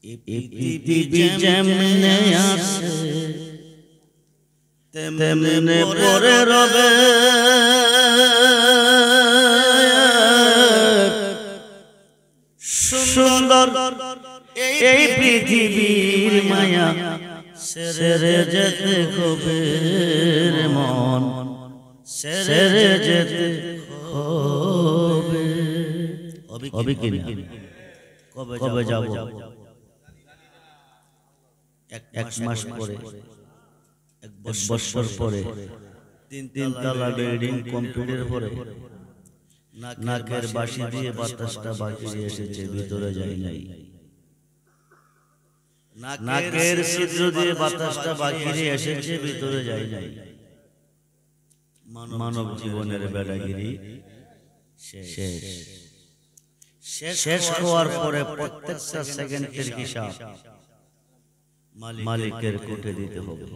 এই পৃথিবী যেমনে আছে তেমনে পরে রবে, সুন্দর এই পৃথিবীর মায়া সেরে যেতে কবের মন, সেরে যেতে হবে। হবে কি না? কবে যাব? এক মাস পরে, এক বছর পরে, তিনতলা বিল্ডিং কমপ্লিটের পরে নাকের বাঁশি দিয়ে বাতাসটা বাকি এসেছে, ভিতরে যায় নাই। নাকের ছিদ্র দিয়ে বাতাসটা বাকি এসেছে, ভিতরে যায় নাই। মানব জীবনের বেড়াগিরি শেষ হওয়ার পরে প্রত্যেকটা সেকেন্ডের হিসাব মালিকের কোটে দিতে হবে।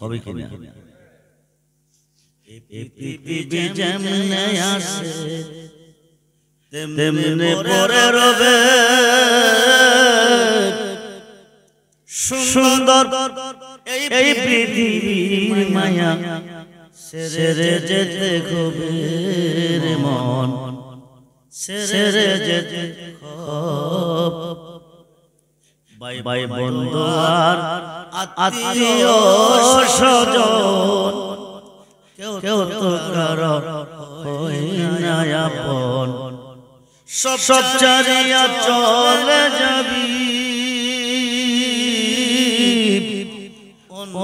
হবে কি না? এই পৃথিবী যেমনে আছে তেমনে পরে রবে, সুন্দর এই পৃথিবীর মায়া সেরে যেতে কবের মন, সেরে যেতে ভাই বন্ধু আর আত্মীয় স্বজন কেউ তো কারো হয় না আপন, সব চারিয়া চলে যাবি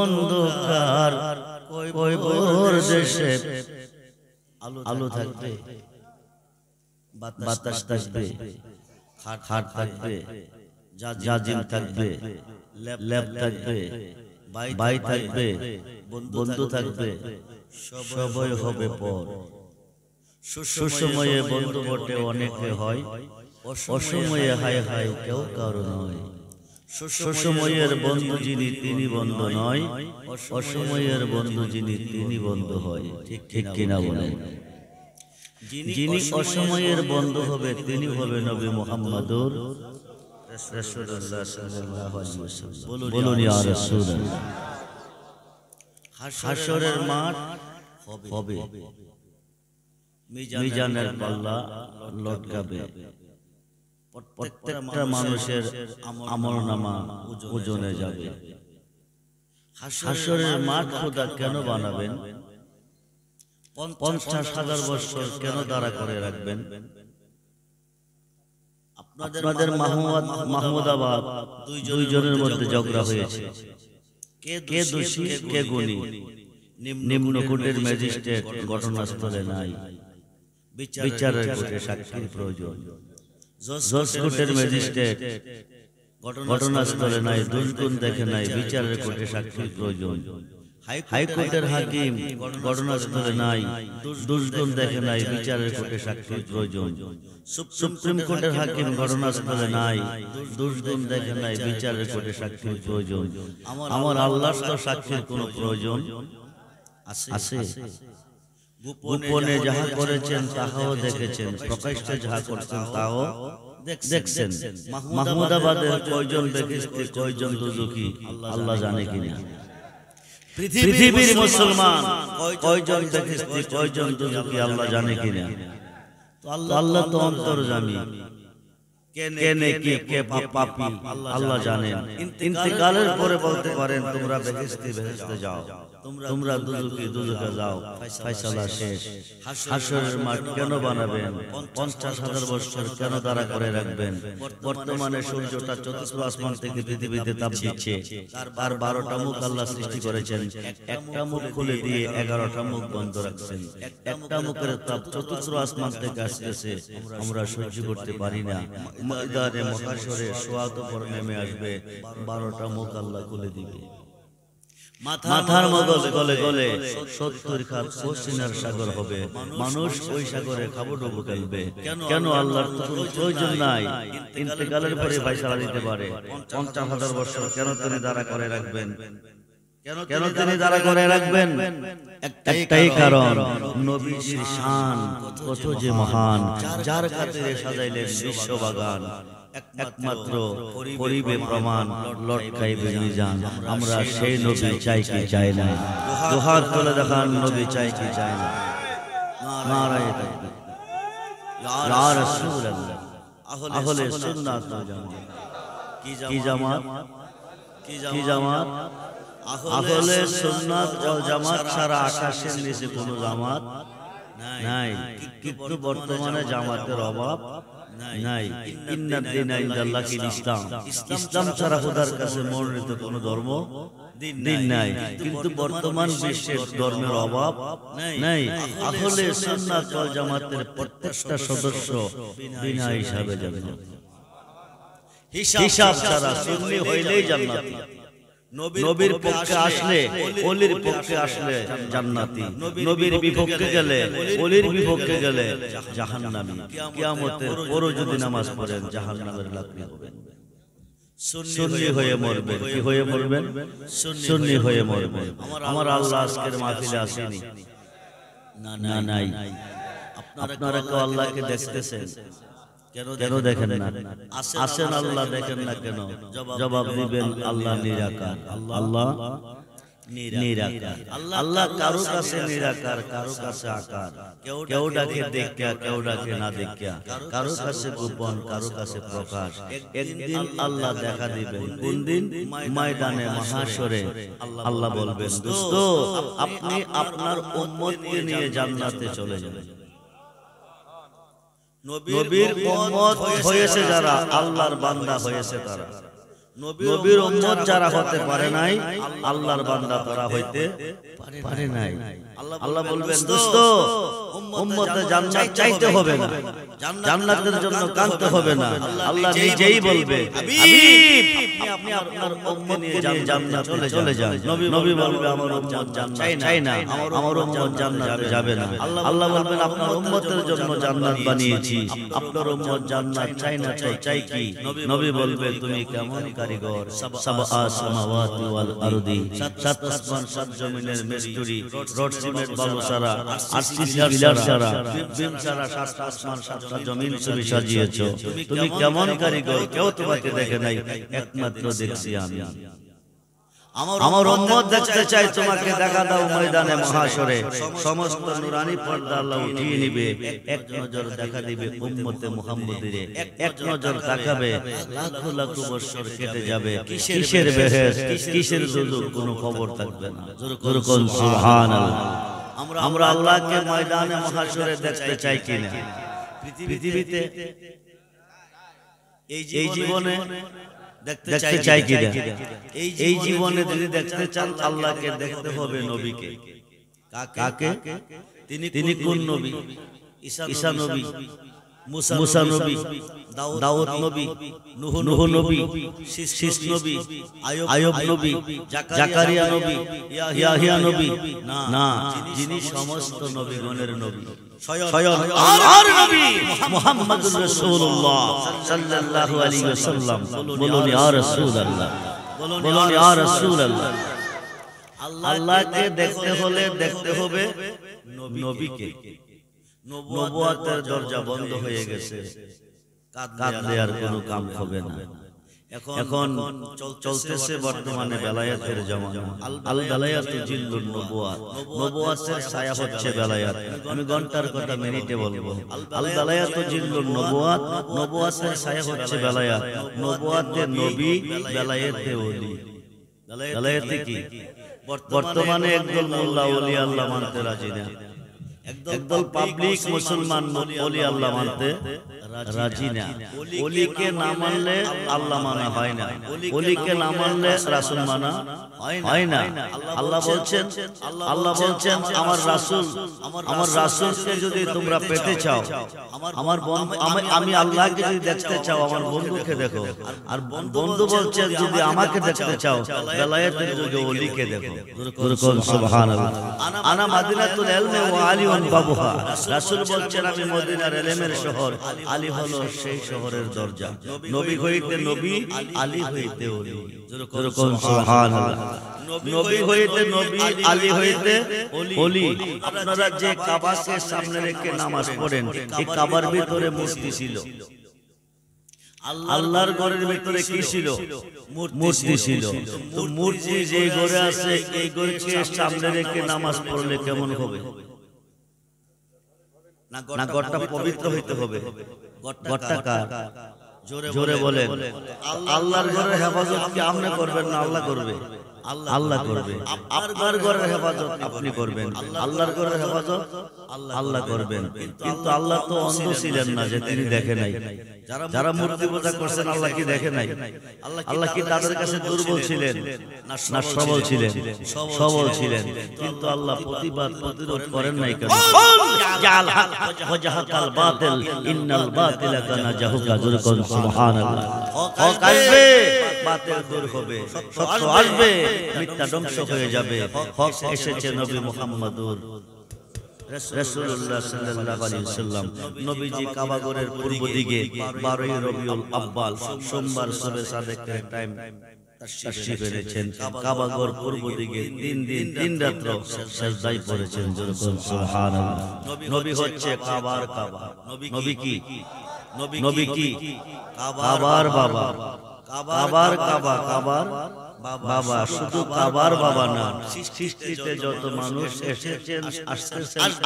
অন্ধকার কইবর দেশে। আলো থাকবে, বাতাস থাকবে, খাট থাকবে, জাজিম থাকবে, ল্যাব থাকবে, ভাই থাকবে, বন্ধু থাকবে, সবই হবে পর। সুসময়ে বন্ধু বটে অনেকে হয়, অসময়ে হায় হায় কেউ কারো নয়। সুসময়ের বন্ধু যিনি তিনি বন্ধু নয়, অসময়ের বন্ধু যিনি তিনি বন্ধু হয়। ঠিক কিনা বলেন? যিনি অসময়ের বন্ধু হবে তিনি হবে নবী মুহাম্মদুর রাসূলুল্লাহ সাল্লাল্লাহু আলাইহি ওয়াসাল্লাম। বলুন ইয়া রাসূলুল্লাহ। হাশরের মাঠ হবে, মিজানের পাল্লা লটকাবে, প্রত্যেকটা মানুষের আমলনামা ওজনে যাবে। হাশরের মাঠ খোদা কেন বানাবেন? 50,000 বছর কেন দাঁড়া করে রাখবেন? আপনাদের মাহমুদাবাদ দুইজনের মধ্যে ঝগড়া হয়েছে, কে দোষী কে গুণী? নিম্ন কোর্টের ম্যাজিস্ট্রেট ঘটনাস্থলে নাই, বিচারের কোর্টে সাক্ষীর প্রয়োজন। জজ কোর্টের ম্যাজিস্ট্রেট ঘটনাস্থলে নাই, দুষ্গুণ দেখে নাই, বিচারের কোর্টে সাক্ষীর প্রয়োজন। হাইকোর্টের হাকিম ঘটনাস্থলে নাই, দুষ্গুণ দেখে নাই, বিচারের কোর্টে সাক্ষীর প্রয়োজন। সুপ্রিম কোর্টের হাকিম ঘটনাস্থলে নাই, দুষ্গুণ দেখে নাই, বিচারের কোর্টে সাক্ষীর প্রয়োজন। আমার আল্লাহর তো সাক্ষীর কোনো প্রয়োজন আছে? গোপনে যাহা করেছেন তাহাও দেখেছেন, প্রকাশ্যে যাহা করছেন তাও দেখছেন। মাহমুদাবাদের কয়জন বেহেশতি কয়জন দোজখী আল্লাহ জানে কিনা? পৃথিবীর মুসলমান কয়জন বেহেশতি কয়জন দোজখী আল্লাহ জানে কিনা? আল্লাহ তো অন্তর্যামী, কেনে কি কে পাপী আল্লাহ জানেন। ইন্তেকালের পরে বলতে পারেন তোমরা বেহেশতে যাও, তোমরা দুজখী দুজখে যাও, ফয়সালা শেষ। হাশরের মাঠ কেন বানাবেন? 50,000 বছর কেন দাঁড়া করে রাখবেন? বর্তমানে সূর্যটা চতুর্থ আসমান থেকে পৃথিবীতে তাপ দিচ্ছে, তার 12টা মুখ আল্লাহ সৃষ্টি করেছেন, একটা মুখ খুলে দিয়ে 11টা মুখ বন্ধ রাখছেন। একটা মুখের তাপ চতুর্থ আসমান থেকে আসতেছে, আমরা সহ্য করতে পারি না। ময়দানে মহাশরে সোয়াত উপর নেমে আসবে, 12টা মুখ আল্লাহ খুলে দিবে। মাথার মগজ গলে গলে 70 খাত পশ্চিমের সাগর হবে, মানুষ ওই সাগরে খাবুডুবু খেলবে। কেন? আল্লাহর তো কোনো প্রয়োজন নাই, ইন্তেকালের পরে ফয়সালা দিতে পারে। 50,000 বছর কেন তিনি দাঁড়া করে রাখবেন? কেন তিনি দাঁড়া করে রাখবেন? একটাই কারণ, নবীজির শান কত যে মহান, যার খাতিরে সাজাইলেন বিশ্ববাগান। একমাত্র করিবে প্রমাণ লটকাইবে মিজান। আমরা সেই নবী চাই কি চাই না? দুহাত তুলে দেখান, নবী চাই কি চাই না? নারায়ে তাকবীর। ইয়া রাসূলুল্লাহ, আহলে সুন্নাত ওয়াল জামাত। কি জামাত? কি জামাত? আহলে সুন্নাত ওয়াল জামাত ছাড়া আকাশের নিচে কোনো জামাত নাই। কিন্তু বর্তমানে জামাতের অভাব নাই। ইন্নাদ দীনা ইনদাল্লাহিল ইসলাম। ইসলাম ছাড়া খোদার কাছে মনোনীত কোনো ধর্ম দিন নাই। কিন্তু বর্তমান বিশ্বের ধর্মের অভাব নাই। আহলে সুন্নাত ওয়াল জামাতের প্রত্যেকটা সদস্য বিনা হিসাবে জান্নাত। হিসাব ছাড়া সুন্নি হইলেই জান্নাতি। নবীর পক্ষে আসলে, ওলির পক্ষে আসলে জান্নাতি। নবীর বিপক্ষে গেলে, ওলির বিপক্ষে গেলে জাহান্নামী। কিয়ামতের পরও যদি নামাজ পড়েন জাহান্নামের লাকড়ি হবেন। সুন্নি হয়ে মরবেন। কি হয়ে মরবেন? সুন্নি হয়ে মরবেন। আমার আল্লাহ আজকের মাহফিলে আসেনি না? নাই। আপনারা কেউ আল্লাহকে দেখতেছেন? কেন দেখেন না? আসেন, আল্লাহ দেখেন না কেন? জবাব দিবেন আল্লাহ নিরাকার। আল্লাহ নিরাকার। আল্লাহ কারো কাছে নিরাকার, কারো কাছে আকার। কেউ ডাকে দেখিয়া, কেউ ডাকে না দেখিয়া, কারো কাছে গোপন, কারো কাছে প্রকাশ। একদিন আল্লাহ দেখা দিবেন। কোন দিন? ময়দানে মাহশরে। আল্লাহ বলবেন, দোস্ত আপনি আপনার উম্মতকে নিয়ে জান্নাতে চলে যাবেন। নবীর উম্মত হয়েছে যারা, আল্লাহর বান্দা হয়েছে তারা। নবীর উম্মত যারা হতে পারে নাই, আল্লাহর বান্দা তারা হইতে পারে নাই। আল্লাহ বলবেন, দোস্ত উম্মতে জান্নাত চাইতে হবে না, জান্নাতের জন্য কাঁদতে হবে না। আল্লাহ নিজেই বলবে, হাবিব আপনি আপনার উম্মতকে নিয়ে জান্নাতে চলে যান। নবী বলবে, আমার উম্মত জান্নাত চাই না, আমার উম্মত জান্নাতে যাবে না। আল্লাহ বলবেন, আপনার উম্মতের জন্য জান্নাত বানিয়েছি, আপনার উম্মত জান্নাত চাই না, চাই কি? নবী বলবে, তুমি কেমন কারিগর, সাবআ সামাওয়াতি ওয়াল আরদি, সাত আসমান সাত জমিনের মিস্ত্রি, রড সিমেন্ট বালু সারা, আরসিসি পিলার সারা, বিম সারা, সাত আসমান সাতটা জমিন তুমি সাজিয়েছো। তুমি কেমন কারিগর? কেউ তোমাকে দেখে নাই, একমাত্র দেখছি আমি। আমার উম্মত দেখতে চাই, তোমাকে দেখা দাও ময়দানে মাহশরে। সমস্ত নূরানি পর্দা আল্লাহ উঠিয়ে নিবে, এক নজর দেখা দিবে উম্মতে মুহাম্মদীরে। এক নজর তাকাবে, লাখো লাখো বছর কেটে যাবে। কিসের বেহেশত, কিসের দুজক, কোনো খবর থাকবে না। জোরে কোন সুবহানাল্লাহ। আমরা আল্লাহকে ময়দানে মাহশরে দেখতে চাই কিনা? পৃথিবীতে এই জীবনে দেখতে চাই কিনা? এই জীবনে যদি দেখতে চান আল্লাহকে, দেখতে হবে নবীকে। কাকে? তিনি কোন নবী? ঈসা নবী, মুসা নবী, দাউদ নবী, নূহ নবী, শীস নবী, আইয়ুব নবী, জাকারিয়া নবী, ইয়াহইয়া নবী না, যিনি সমস্ত নবীগণের নবী, স্বয়ং আল্লাহর নবী মুহাম্মদুর রাসূলুল্লাহ সাল্লাল্লাহু আলাইহি ওয়াসাল্লাম। বলুন ইয়া রাসূলুল্লাহ, বলুন ইয়া রাসূলুল্লাহ। আল্লাহকে দেখতে হলে দেখতে হবে নবীকে। নবুয়তের দরজা বন্ধ হয়ে গেছে, কাঁদলে আর কোনো কাম হবে না। এখন চলতেছে বর্তমানে বেলায়েতের জামানা। আল বেলায়েতু জিল্লুন নবুয়াত, নবুয়াতের ছায়া হচ্ছে বেলায়েত। আমি ঘন্টার কথা মিনিটে বলবো। আল বেলায়েতু জিল্লুন নবুয়াত, নবুয়াতের ছায়া হচ্ছে বেলায়েত। নবুয়াতে নবী, বেলায়েতে ওলি। বেলায়েতে কি? বর্তমানে একদল মোল্লা ওলি আল্লাহ মানতে রাজি না, একদল পাবলিক মুসলমান ওলি আল্লাহ মানতে রাজি না। ওলিকে না মানলে আল্লাহ মানা হয় না, ওলিকে না মানলে রাসূল মানা হয় না। আল্লাহ বলছেন আমার রাসূলকে যদি তোমরা পেতে চাও, আমি আল্লাহকে যদি দেখতে চাও, আমার বন্ধুকে দেখো। আর বন্ধু বলছেন যদি আমাকে দেখতে চাও, বেলায়েতের যুগে ওলিকে দেখো। সুবহানাল্লাহ। আনা মাদিনাতুল ইলমি ওয়া আলিউন বাবুহা। রাসূল বলছেন আমি মদিনার ইলমের শহর, আলী হলো সেই শহরের দরজা। নবী হইতে নবী, আলী হইতে ওলি। সুবহানাল্লাহ। নবী হইতে নবী, আলী হইতে ওলি। আপনারা যে কাবাকে সামনে রেখে নামাজ পড়েন, এই কাবার ভিতরে মূর্তি ছিল। আল্লাহর ঘরের ভিতরে কি ছিল? মূর্তি ছিল। তো মূর্তি যে ঘরে আছে এই ঘরকে সামনে রেখে নামাজ পড়লে কেমন হবে? না ঘরটা পবিত্র হইতে হবে। ঘরটা কার? জোরে বলেন। আল্লাহর ঘরের হেফাজত কি আপনি করবেন না আল্লাহ করবে? আল্লাহ করবে। আপনার ঘরের হেফাজত আপনি করবেন, আল্লাহর ঘরের হেফাজত আল্লাহ করবেন। কিন্তু আল্লাহ তো অন্ধ ছিলেন না যে তিনি দেখে নাই। যারা মূর্তি পূজা করছেন আল্লাহ কি দেখে নাই? আল্লাহ কি তাদের কাছে দুর্বল ছিলেন না সবল ছিলেন? সবল ছিলেন। কিন্তু আল্লাহ প্রতিরোধ করেন নাই কেন? জাল হক ওয়া জাহাকাল বাতিল ইন্নাল বাতিলা কানা জাহুকা। সুবহানাল্লাহ। হক আসবে, বাতিল দূর হবে, সত্য আসবে, মিথ্যা ধ্বংস হয়ে যাবে। হক এসেছে নবী মুহাম্মদুর রাসূলুল্লাহ সাল্লাল্লাহু আলাইহি ওয়াসাল্লাম। নবীজি কাবা ঘরের পূর্ব দিকে 12 রবিউল আউয়াল সোমবার সুবহে সাদেকের টাইম তাশরীফ এনেছেন। কাবা ঘর পূর্ব দিকে 3 দিন 3 রাত সিজদায় পড়েছেন। সুবহানাল্লাহ। নবী হচ্ছে কাবার কাবা। নবী কি? নবী কি? কাবার বাবা। কাবার কাবা, কাবার বাবা। শুধু কাবার বাবা না, সৃষ্টিতে যত মানুষ এসেছেন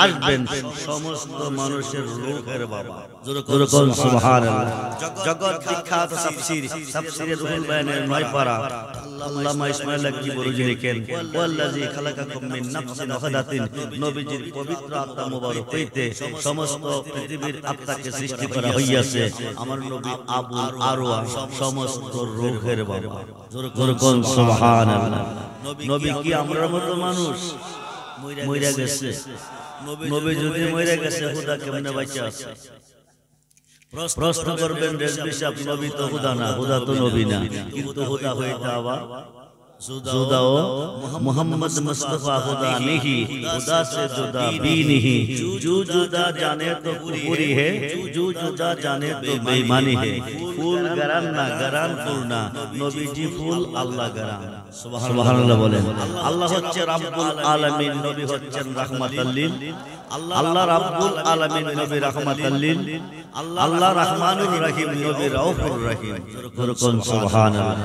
আসবেন সমস্ত মানুষের রূহের বাবা। সুবহানাল্লাহ। জগৎ বিখ্যাত তাফসীরে রুহুল বায়ানের 9 পারা আল্লামা ইসমাঈল আক্কি বরুজি লিখেন, ওয়াল্লাযী খালাকাকুম মিন নাফসিন ওয়াহিদাতিন। নবীজির পবিত্র আত্মা মুবারক হইতে সমস্ত পৃথিবীর আত্মাকে সৃষ্টি করা হইয়াছে। আমার নবী আবুল আরওয়া সমস্ত রূহের বাবা। সুবহানাল্লাহ। নবী কি আমরার মতো মানুষ? মইরা গেছে। নবী যদি মইরা গেছে খুদা কেমনে বাইচা আছে? প্রশ্ন করবেন রেজভী সাহেব, নবী তো খুদা না, খুদা তো নবী না, কিন্তু খুদা হইতে আবার जुदा हो मोहम्मद मुस्तफा खुदा नहीं, खुदा से जुदा भी नहीं। जो जुदा जाने तो पूरी है, जो जुदा जाने तो बेईमानी है। फूल गरान ना, गरान फूल ना, नबीजी फूल अल्लाह गरान। सुबहानाल्लाह बोलें। अल्लाह হচ্ছে রাব্বুল আলামিন, নবী হচ্ছেন রাহমাতাল লিল। আল্লাহ রাব্বুল আলামিন, নবী রাহমাতাল লিল। আল্লাহ রহমানুর রহিম, নবী রাউফুর রহিম। সুবহানাল্লাহ।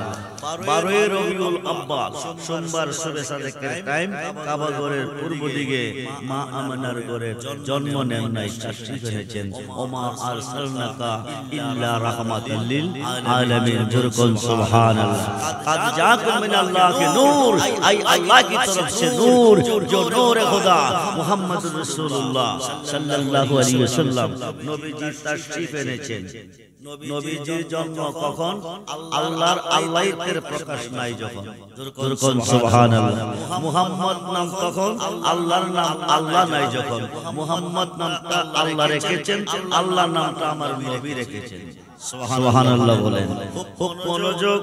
12 রবিউল আউয়াল সোমবার সুবহে সাদেকের টাইম কাবা ঘরের পূর্ব দিকে মা আমিনার ঘরে জন্ম নেন নাই, তাশরীফ এনেছেন। ওমা আরসালনাকা ইল্লা রাহমাতাল লিল আলামিন। সুবহানাল্লাহ। কাদ জাকুম মিনাল্লাহি নূর, आई अल्लाह की तरफ से नूर, जो नूर खुदा मुहम्मद रसूलुल्लाह सल्लल्लाहु अलैहि वसल्लम। নবীজি তাশরীফ এনেছেন। নবীজির জন্ম কখন? আল্লাহর আল্লাহ্যের প্রকাশ নাই যখন। সুবহানাল্লাহ। মুহাম্মদ নাম তখন, আল্লাহর নাম আল্লাহ নাই যখন। মুহাম্মদ নামটা আল্লাহ রেখেছেন, আল্লাহ নামটা আমার নবী রেখেছেন। সুবহানাল্লাহ বলেন। খুব মনোযোগ।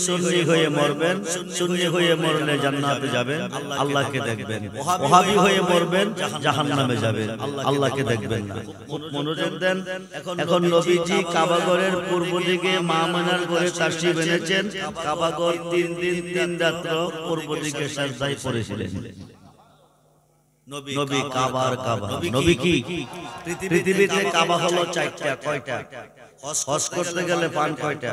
সুন্নি হয়ে মরবেন, সুন্নি হয়ে মরলে জান্নাতে যাবেন, আল্লাহকে দেখবেন। ওহাবি হয়ে মরবেন, জাহান্নামে যাবেন, আল্লাহকে দেখবেন না। খুব মনোযোগ দেন। এখন নবীজি কাবা ঘরের পূর্ব দিকে মা আমিনার ঘরে তাশরীফ এনেছেন। কাবা ঘর 3 দিন 3 রাত পূর্ব দিকে সিজদায় পড়েছিলেন। নবী কাবার কাবা। নবী কি? পৃথিবীতে কাবা হলো 4টা। কয়টা? হজ করতে গেলে পান কয়টা?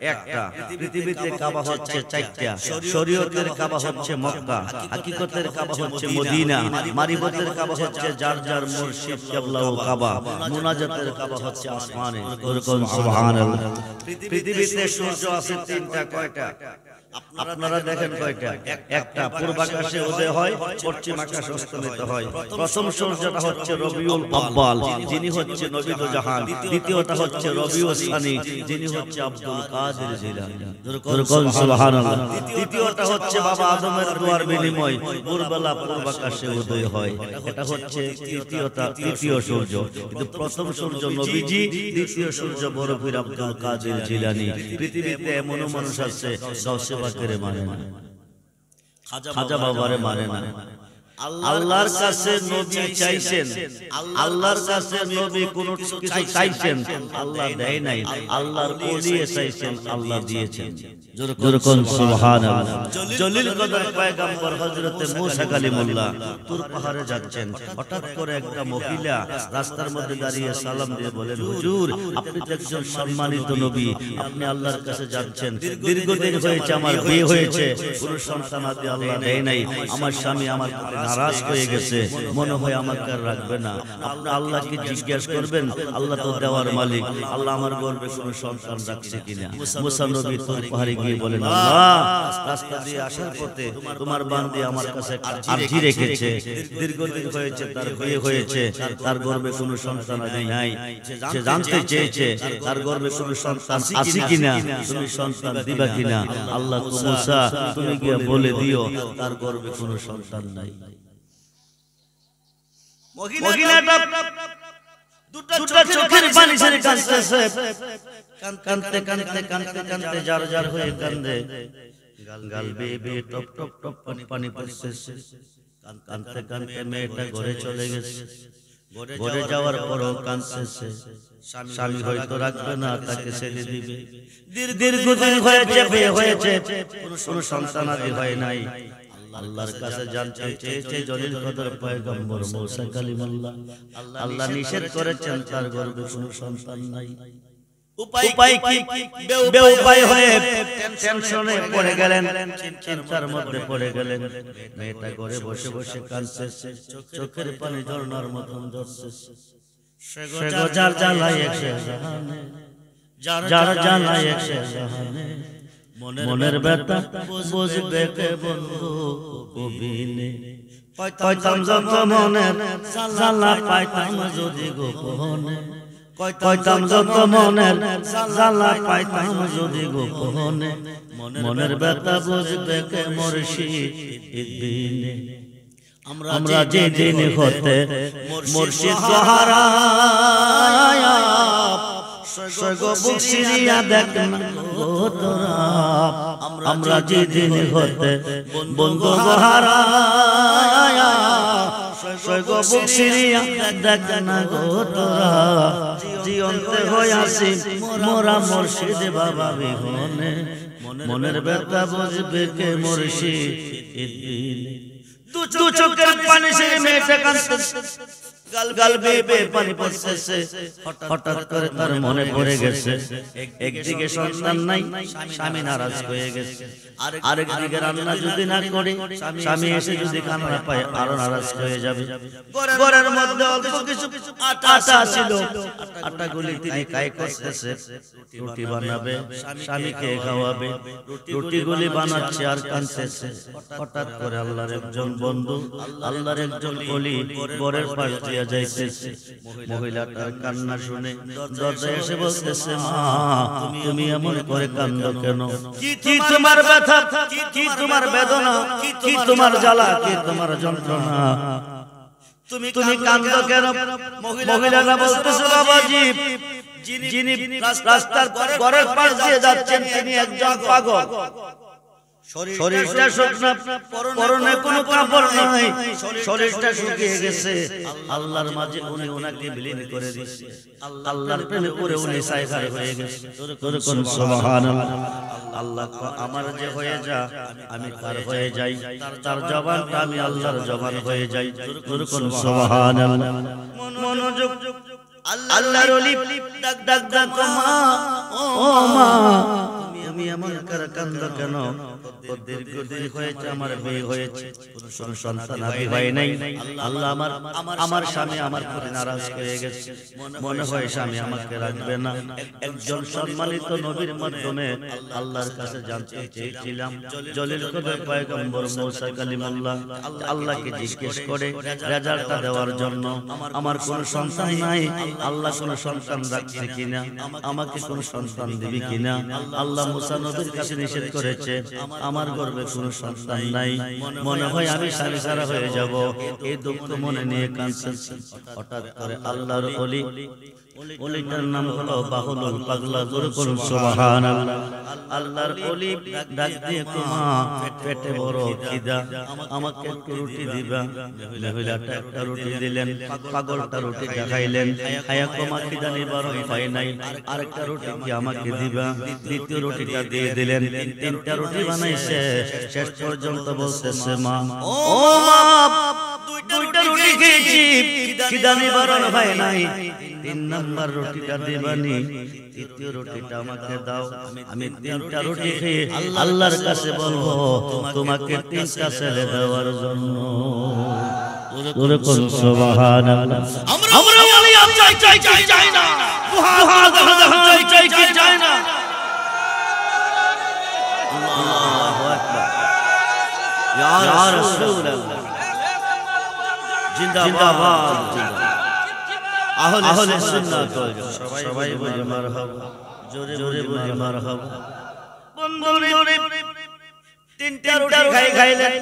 একটা। পৃথিবীতে কাবা হচ্ছে 4টা। শরীয়তের কাবা হচ্ছে মক্কা, হাকিকতের কাবা হচ্ছে মদিনা, মারিফতের কাবা হচ্ছে যার যার মুর্শিদ কিবলা ও কাবা, মুনাজাতের কাবা হচ্ছে আসমানে। সুবহানাল্লাহ। পৃথিবীতে সূর্য আছে 3টা। কয়টা? আপনারা দেখেন কয়টা? একটা। পূর্বাকাশে উদয় হয়, পশ্চিম আকাশে অস্তমিত হয়। প্রথম সূর্যটা হচ্ছে রবিউল আউয়াল, যিনি হচ্ছে নবী দো জাহান। দ্বিতীয়টা হচ্ছে রবিউল সানি, যিনি হচ্ছে আব্দুল কাদের জিলানী। সুবহানাল্লাহ। তৃতীয়টা হচ্ছে বাবা আদমের দোয়ার বিনিময়, ভোরবেলা পূর্বাকাশে উদয় হয়। এটা হচ্ছে তৃতীয় সূর্য। কিন্তু প্রথম সূর্য নবীজি, দ্বিতীয় সূর্য বড় পীর আব্দুল কাদের জিলানী। পৃথিবীতে এমন মানুষ আছে গাউসে পাকের মানে না, খাজা বাবারে মানে না। আল্লাহর কাছে নবী চাইছেন, আল্লাহর কাছে নবী কোনো কিছু চাইছেন, আল্লাহ দেয় নাই, আল্লাহর ওলি চাইছেন, আল্লাহ দিয়েছেন। যেরকম সুবহানাল্লাহ। জলিল কদর পয়গম্বর হযরতে মুসা কালিমুল্লাহ তুর পাহাড়ে যাচ্ছেন, হঠাৎ করে একটা মহিলা রাস্তার মধ্যে দাঁড়িয়ে সালাম দিয়ে বলেন, হুজুর আপনি তো একজন সম্মানিত নবী, আপনি আল্লাহর কাছে যাচ্ছেন, দীর্ঘদিন হয়েছে আমার বিয়ে হয়েছে, কোনো সন্তান আদি আল্লাহ দেয় নাই, আমার স্বামী আমার প্রতি নারাজ হয়ে গেছে, মনে হয় আমাকে আর রাখবে না, আপনি আল্লাহকে জিজ্ঞেস করবেন, আল্লাহ তো দেওয়ার মালিক, আল্লাহ আমার গর্ভে কোনো সন্তান রাখছে কিনা। মুসা নবী তুর পাহাড়ে গিয়ে বলেন, আল্লাহ রাস্তা দিয়ে আসার পথে তোমার বান্দি আমার কাছে আরজি রেখেছে, দীর্ঘদিন হয়েছে তার বিয়ে হয়েছে, তার গর্ভে কোনো সন্তান নাই, সে জানতে চেয়েছে তার গর্ভে কোনো সন্তান আছে কিনা, তুমি সন্তান দিবা কিনা। আল্লাহ তো মুসা তুমি গিয়ে বলে দিও তার গর্ভে কোনো সন্তান নাই। মহিলাটা দুটো চোখের পানি ছেড়ে কাঁদতেছে, কাঁদতে কাঁদতে কাঁদতে কাঁদতে জার জার হয়ে কান্দে, গাল বেয়ে বেয়ে টপ টপ টপ পানি পড়তেছে। কাঁদতে কাঁদতে মেয়েটা ঘরে চলে গেছে, ঘরে যাওয়ার পরও কাঁদতেছে, স্বামী হয়তো রাখবে না, তাকে ছেড়ে দিবে, দীর্ঘদিন হয়েছে বিয়ে হয়েছে, কোনো সন্তান আদি হয় নাই। আল্লাহর কাছে জানতে চেয়েছে জলিল কদর পয়গম্বর মুসা কালিমুল্লাহ, আল্লাহ নিষেধ করেছেন তার গর্ভে কোনো সন্তান নাই। উপায় কি? বেউপায় হয়ে টেনশনে পড়ে গেলেন, চিন্তার মধ্যে পড়ে গেলেন। মেয়েটা ঘরে বসে বসে কাঁদতেছে, চোখের পানি ঝরনার মতন ঝরতেছে। সে যার জ্বালায় একশে জাহানে, যার জ্বালায় একশে জাহানে, মনের ব্যথা বুঝবে কে বন্ধু কবিনে। কইতাম যত মনের জ্বালা পাইতাম যদি গোপনে, কইতাম যত মনের জ্বালা পাইতাম যদি গোপনে, মনের ব্যথা বুঝবে কে মুর্শিদ। আমরা যে দিন হতে মুর্শিদ হারায়া, বুক সিরিয়া দেখ না গো তোরা, আমরা যে দিন হতে বন্ধু হারায়া, বুক সিরিয়া দেখ না গো তোরা, জীবন্তে হয়ে আসি মোরা মুর্শিদ বাবা বিহনে, মনের ব্যথা বুঝবে কে মুর্শিদ। দু চোখের পানি ছেড়ে মেয়েটা কাঁদতেছে, গাল বেয়ে বেয়ে পানি পড়তেছে। হঠাৎ করে তার মনে পড়ে গেছে, একদিকে সন্তান নাই, স্বামী নারাজ হয়ে গেছে, আরেকদিকে রান্না যদি না করে স্বামী এসে যদি খানা না পায় আরো নারাজ হয়ে যাবে। ঘরের মধ্যে অল্প কিছু আটা ছিল, আটাগুলি তিনি কাই করতেছে, রুটি বানাবে, স্বামীকে খাওয়াবে, রুটিগুলি বানাচ্ছে আর কাঁদতেছে। হঠাৎ করে আল্লাহর একজন বন্ধু, আল্লাহর একজন ওলি ঘরের পাশ দিয়ে যাইতেছে। মহিলাটার কান্না শুনে দরজায় এসে বলতেছে, মা তুমি এমন করে কান্দো কেন? কি তোমার ব্যথা, কি তোমার বেদনা, কি তোমার জ্বালা, কি তোমার যন্ত্রণা, তুমি কান্দো কেন? মহিলাটা বলতেছে, বাবাজি যিনি রাস্তার ঘরের পাশ দিয়ে যাচ্ছেন তিনি একজন পাগল, শরীরটা শুকনা, পরনে কোনো কাপড় নাই, শরীরটা শুকিয়ে গেছে। আল্লাহর মাঝে উনি ওনাকে বিলীন করে দিয়েছে, আল্লাহর প্রেমে পড়ে উনি সাইফার হয়ে গেছে। কোন সুবহানাল্লাহ। আল্লাহ আমার যে হয়ে যা আমি তার হয়ে যাই, তার জবানটা আমি আল্লাহর জবান হয়ে যাই। কোন সুবহানাল্লাহ। মনোযোগ, আল্লাহর ওলি ডাক ডাক ডাক, মা ও মা তুমি এমন করে কান্দো কেন? দীর্ঘদিন হয়েছে আমার বিয়ে হয়েছে, কোনো সন্তান আদি হয় নাই। আল্লাহ আমার স্বামী আমার প্রতি নারাজ হয়ে গেছে, মনে হয় স্বামী আমাকে রাখবে না। একজন সম্মানিত নবীর মাধ্যমে আল্লাহর কাছে জানতে চেয়েছিলাম, জলিল কদর পয়গম্বর মুসা কালিমুল্লাহ আল্লাহকে জিজ্ঞেস করে রেজাল্টটা দেওয়ার জন্য, আমার কোনো সন্তান নাই, আল্লাহ কোনো সন্তান রাখছে কিনা, আমাকে কোনো সন্তান দিবি কিনা। আল্লাহ মুসা নবীর কাছে নিষেধ করেছে, আমার গর্ভে কোনো সন্তান নাই, মনে হয় আমি স্বামী ছাড়া হয়ে যাব। এই দুঃখ মনে নিয়ে কাঁদতেছে। হঠাৎ করে আল্লাহর ওলি ওলিটার নাম হলো বাহুলুল পাগলা। জোরে করুন সুবহানাল্লাহ। আল্লাহর ওলি ডাক দিয়ে মা পেটে বড় খিদা, আমাকে একটু রুটি দিবা। মহিলাটা একটা রুটি দিলেন, পাগলটা রুটিটা খাইলেন, খায়া কমা খিদা নিবারণ হয় নাই, আরেকটা রুটি কি আমাকে দিবা। দ্বিতীয় রুটিটা দিয়ে দিলেন, তিনটা রুটি বানাইছে। শেষ পর্যন্ত বলতেছে মা, ও মা দুইটা রুটি খেয়েছি, খিদা নিবারণ হয় নাই, 3 নাম্বার রুটিটা দিবানি, তৃতীয় রুটিটা আমাকে দাও। আমি 3টা রুটি খেয়ে আল্লাহর কাছে বলবো তোমাকে 3টা ছেলে দেওয়ার জন্য। জোরে করুন সুবহানাল্লাহ। আমরা বলি চাই না, চাই না। আল্লাহু আকবার, ইয়া রাসূলুল্লাহ, জিন্দাবাদ, আহলে সুন্নাত ওয়াল জামাত। সবাই বলি মারহাবা, জোরে জোরে বলি মারহাবা। বন্ধুরে 3টা রুটি খাইলেন।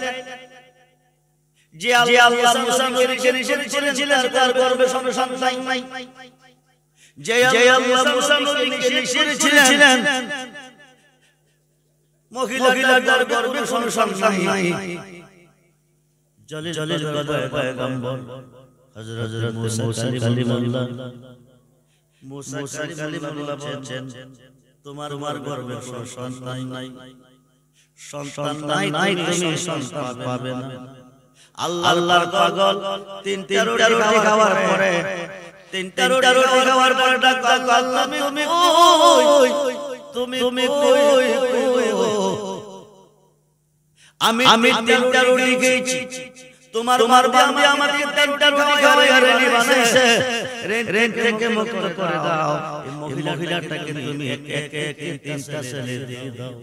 যে আল্লাহ মুসা নবীকে নিষেধ করেছিলেন তার গর্ভে সন্তান নাই, যে আল্লাহ মুসা নবীকে নিষেধ করেছিলেন মহিলার গর্ভে সন্তান নাই, জলিল পয়গম্বর হযরত মুসা কালিমুল্লাহ, মুসা কালিমুল্লাহ বলেন তোমার গর্ভে সন্তান নাই, সন্তান নাই, তুমি সন্তান পাবে না। আল্লাহর পাগল 3টা রুটি খাওয়ার পরে, 3টা রুটি খাওয়ার পরে ডাক আল্লাহ, তুমি কই? আমি 3টা রুটি খেয়েছি, তোমার বাবা আমাকে 3টা রুটি খাওয়ায় রেডি বানাইছে, রেড থেকে মুক্ত করে দাও। এই মহিলাটাকে তুমি একে 3টা ছেলে দিয়ে দাও।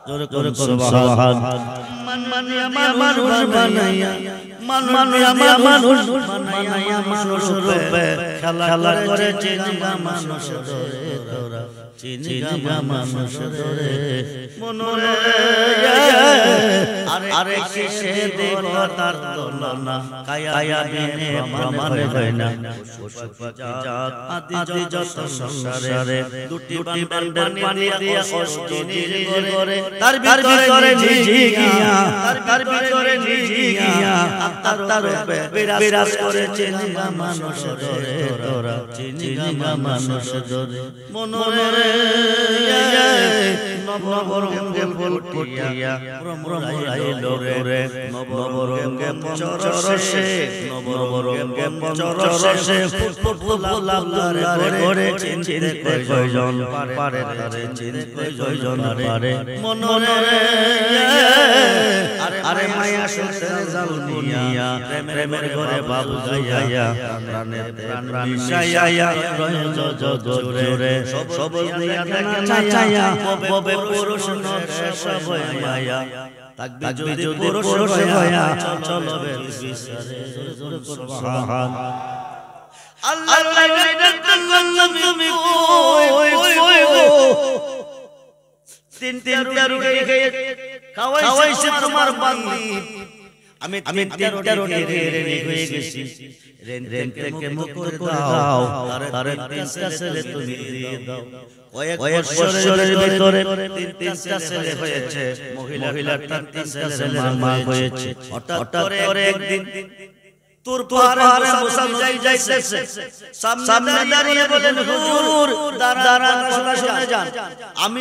জোরে করুন সুবহানাল্লাহ। মানুষ বানাইয়া, মানুষ বানাইয়া, মানুষ রূপে খেলা করে চিনিগা মানুষ ধরে, তোরা চিনিগা মানুষ ধরে মনরে। আরে কিসে দেব তার তুলনা, কায়া বিনে প্রমাণ হয় না। জাত আদি যত সংসারে দুটি বান্ডেল পানি দিয়া অষ্টনীর করে, তার ভিতরে জিজিয়া, তার ভিতরে জিজিয়া আত্মার রূপে বিরাজ করে চিনিগা মানুষ ধরে, তোরা চিনিগা মানুষ ধরে মনরে। নবরঙ্গে ফুল ফুটিয়া ভ্রমরাইলো রে, নবরঙ্গে পঞ্চরসে, নবরঙ্গে পঞ্চরসে ফুলাপ করে চিনতে কয়জন পারে, তারে চিনতে কয়জন পারে মনরে। আরে মায়া সুতের জাল নিয়া, প্রেমের ঘরে বাবু গাইয়া, প্রাণেতে প্রাণ মিশাইয়া রঞ্জ জোরে, সব দিয়া দেখা চাইয়া ববে পুরুষ নরে সবই মায়া, তাকবি যদি পুরুষ হইয়া চলবে বিচারে। সুবহান আল্লাহ, তুমি কই গো? 3টা রুটি খেয়ে খাওয়াইছে তোমার বান্দি, আমি 3টা রুটি খেয়ে রেডি হয়ে গেছি, রেন থেকে মুক্ত করে দাও, তারে 3টা ছেলে তুমি দিয়ে দাও। কয়েক বছরের ভিতরে 3টা ছেলে হয়েছে, মহিলাটা 3টা ছেলের মা হয়েছে। হঠাৎ করে একদিন তুর পাহাড়ে মুসা যাইতেছে, সামনে দাঁড়িয়ে বলেন, হুজুর দাঁড়ান, কথা শুনে যান।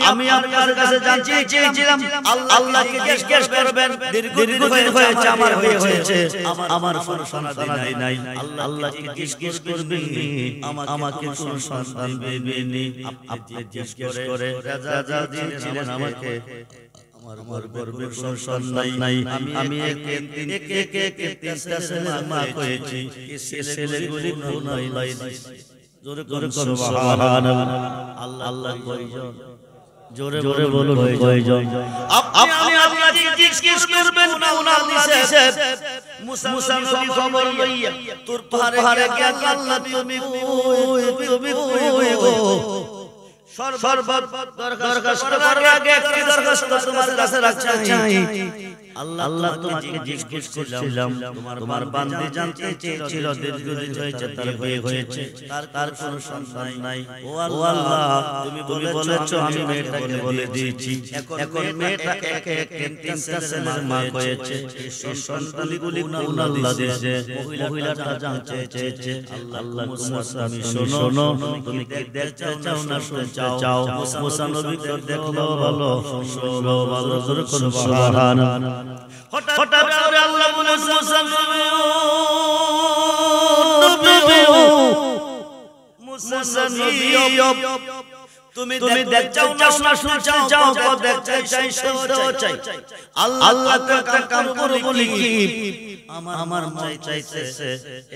আমি আপনার কাছে জানতে চেয়েছিলাম, আল্লাহকে জিজ্ঞেস করবেন, দীর্ঘদিন হয়েছে আমার বিয়ে হয়েছে, আমার সন্তান নাই, আল্লাহকে জিজ্ঞেস করবেন আমাকে কোন সন্তান দেবেনি। আপনি জিজ্ঞেস করে রাজা দিয়েছিলেন আমাকে, আমার গর্ভে সন্তান নাই, আমি একে 3টা ছেলে মা হয়েছি, এই ছেলেগুলি নাই। জোরে করুন সুবহানাল্লাহ। আল্লাহ কয়জন? জোরে জোরে বলুন কয়জন? আপনি আপনাকে জিজ্ঞেস করবেন না, উনার দিছে মুসা নবী খবর লইয়া তোর পাহাড়ে গিয়া আল্লাহ তুমি কই গো? সর্বত দরখাস্ত করার আগে একটি দরখাস্ত তোমার কাছে রাখতে চাই। আল্লাহ তোমাকে জিজ্ঞেস করছিলাম তোমার বান্দী জানতে চেয়েছিল দীর্ঘদিন হয়েছে তার বিয়ে হয়েছে, তার কোনো সন্তান নাই। ও আল্লাহ তুমি বলেছো আমি মেয়েটাকে বলে দিয়েছি, এখন মেয়েটা একে একে তিনটা ছেলের মা হয়েছে। এই সন্তানগুলি কোন আল্লাহ দিয়েছে? মহিলাটা জানতে চেয়েছে। আল্লাহ আমি শোনো, তুমি কি দেখতে চাও না শুনতে চাও? মুসা নবী দেখলো ভালো, শুনলো ভালো, জোরে করো সুবহানাল্লাহ। হঠাৎ করে আল্লাহ বলে মুসা নবী, মুসা নবী তুমি দেখতে চাও না শুনতে চাও? তো দেখতে চাই, শুনতেও চাই। আল্লাহ তো একটা কাম করো বলি কি, আমার মন চাইতেছে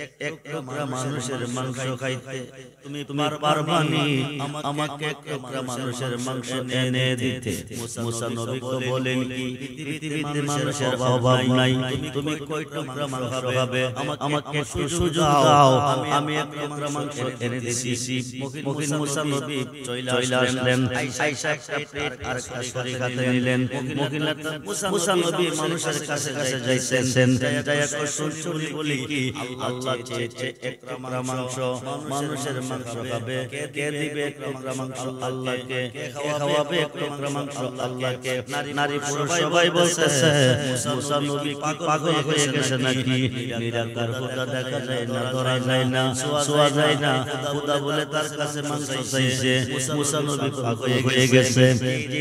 এক টুকরা মানুষের মাংস খাইতে। তুমি পারবানি আমাকে এক টুকরা মানুষের মাংস এনে দিতে? মুসা নবী বলেন কি, পৃথিবীতে মানুষের অভাব নাই, তুমি কয় টুকরা মাংস খাবে? আমাকে একটু সুযোগ দাও, আমি এক টুকরা মাংস এনে দিতেছি। মহিন মুসা নবী চলে আসলেন, আয়েশা একটা প্লেট আর একটা ছড়ি হাতে নিলেন। মহিলাটা মুসা নবী মানুষের কাছে যাইতেছেন, শুনি বলি কি, আল্লাহ চেয়েছে এক টুকরা মাংস, মানুষের মাংস খাবে। কে দিবে এক টুকরা মাংস? আল্লাহকে। কে খাওয়াবে এক টুকরা মাংস? আল্লাহকে। নারী পুরুষ সবাই বলতেছে মুসা নবী পাগল হয়ে গেছে নাকি? নিরাকার খোদা দেখা যায় না, ধরা যায় না, ছোঁয়া যায় না, খোদা বলে তার কাছে মাংস চাইছে। মুসা নবী পাগল হয়ে গেছে।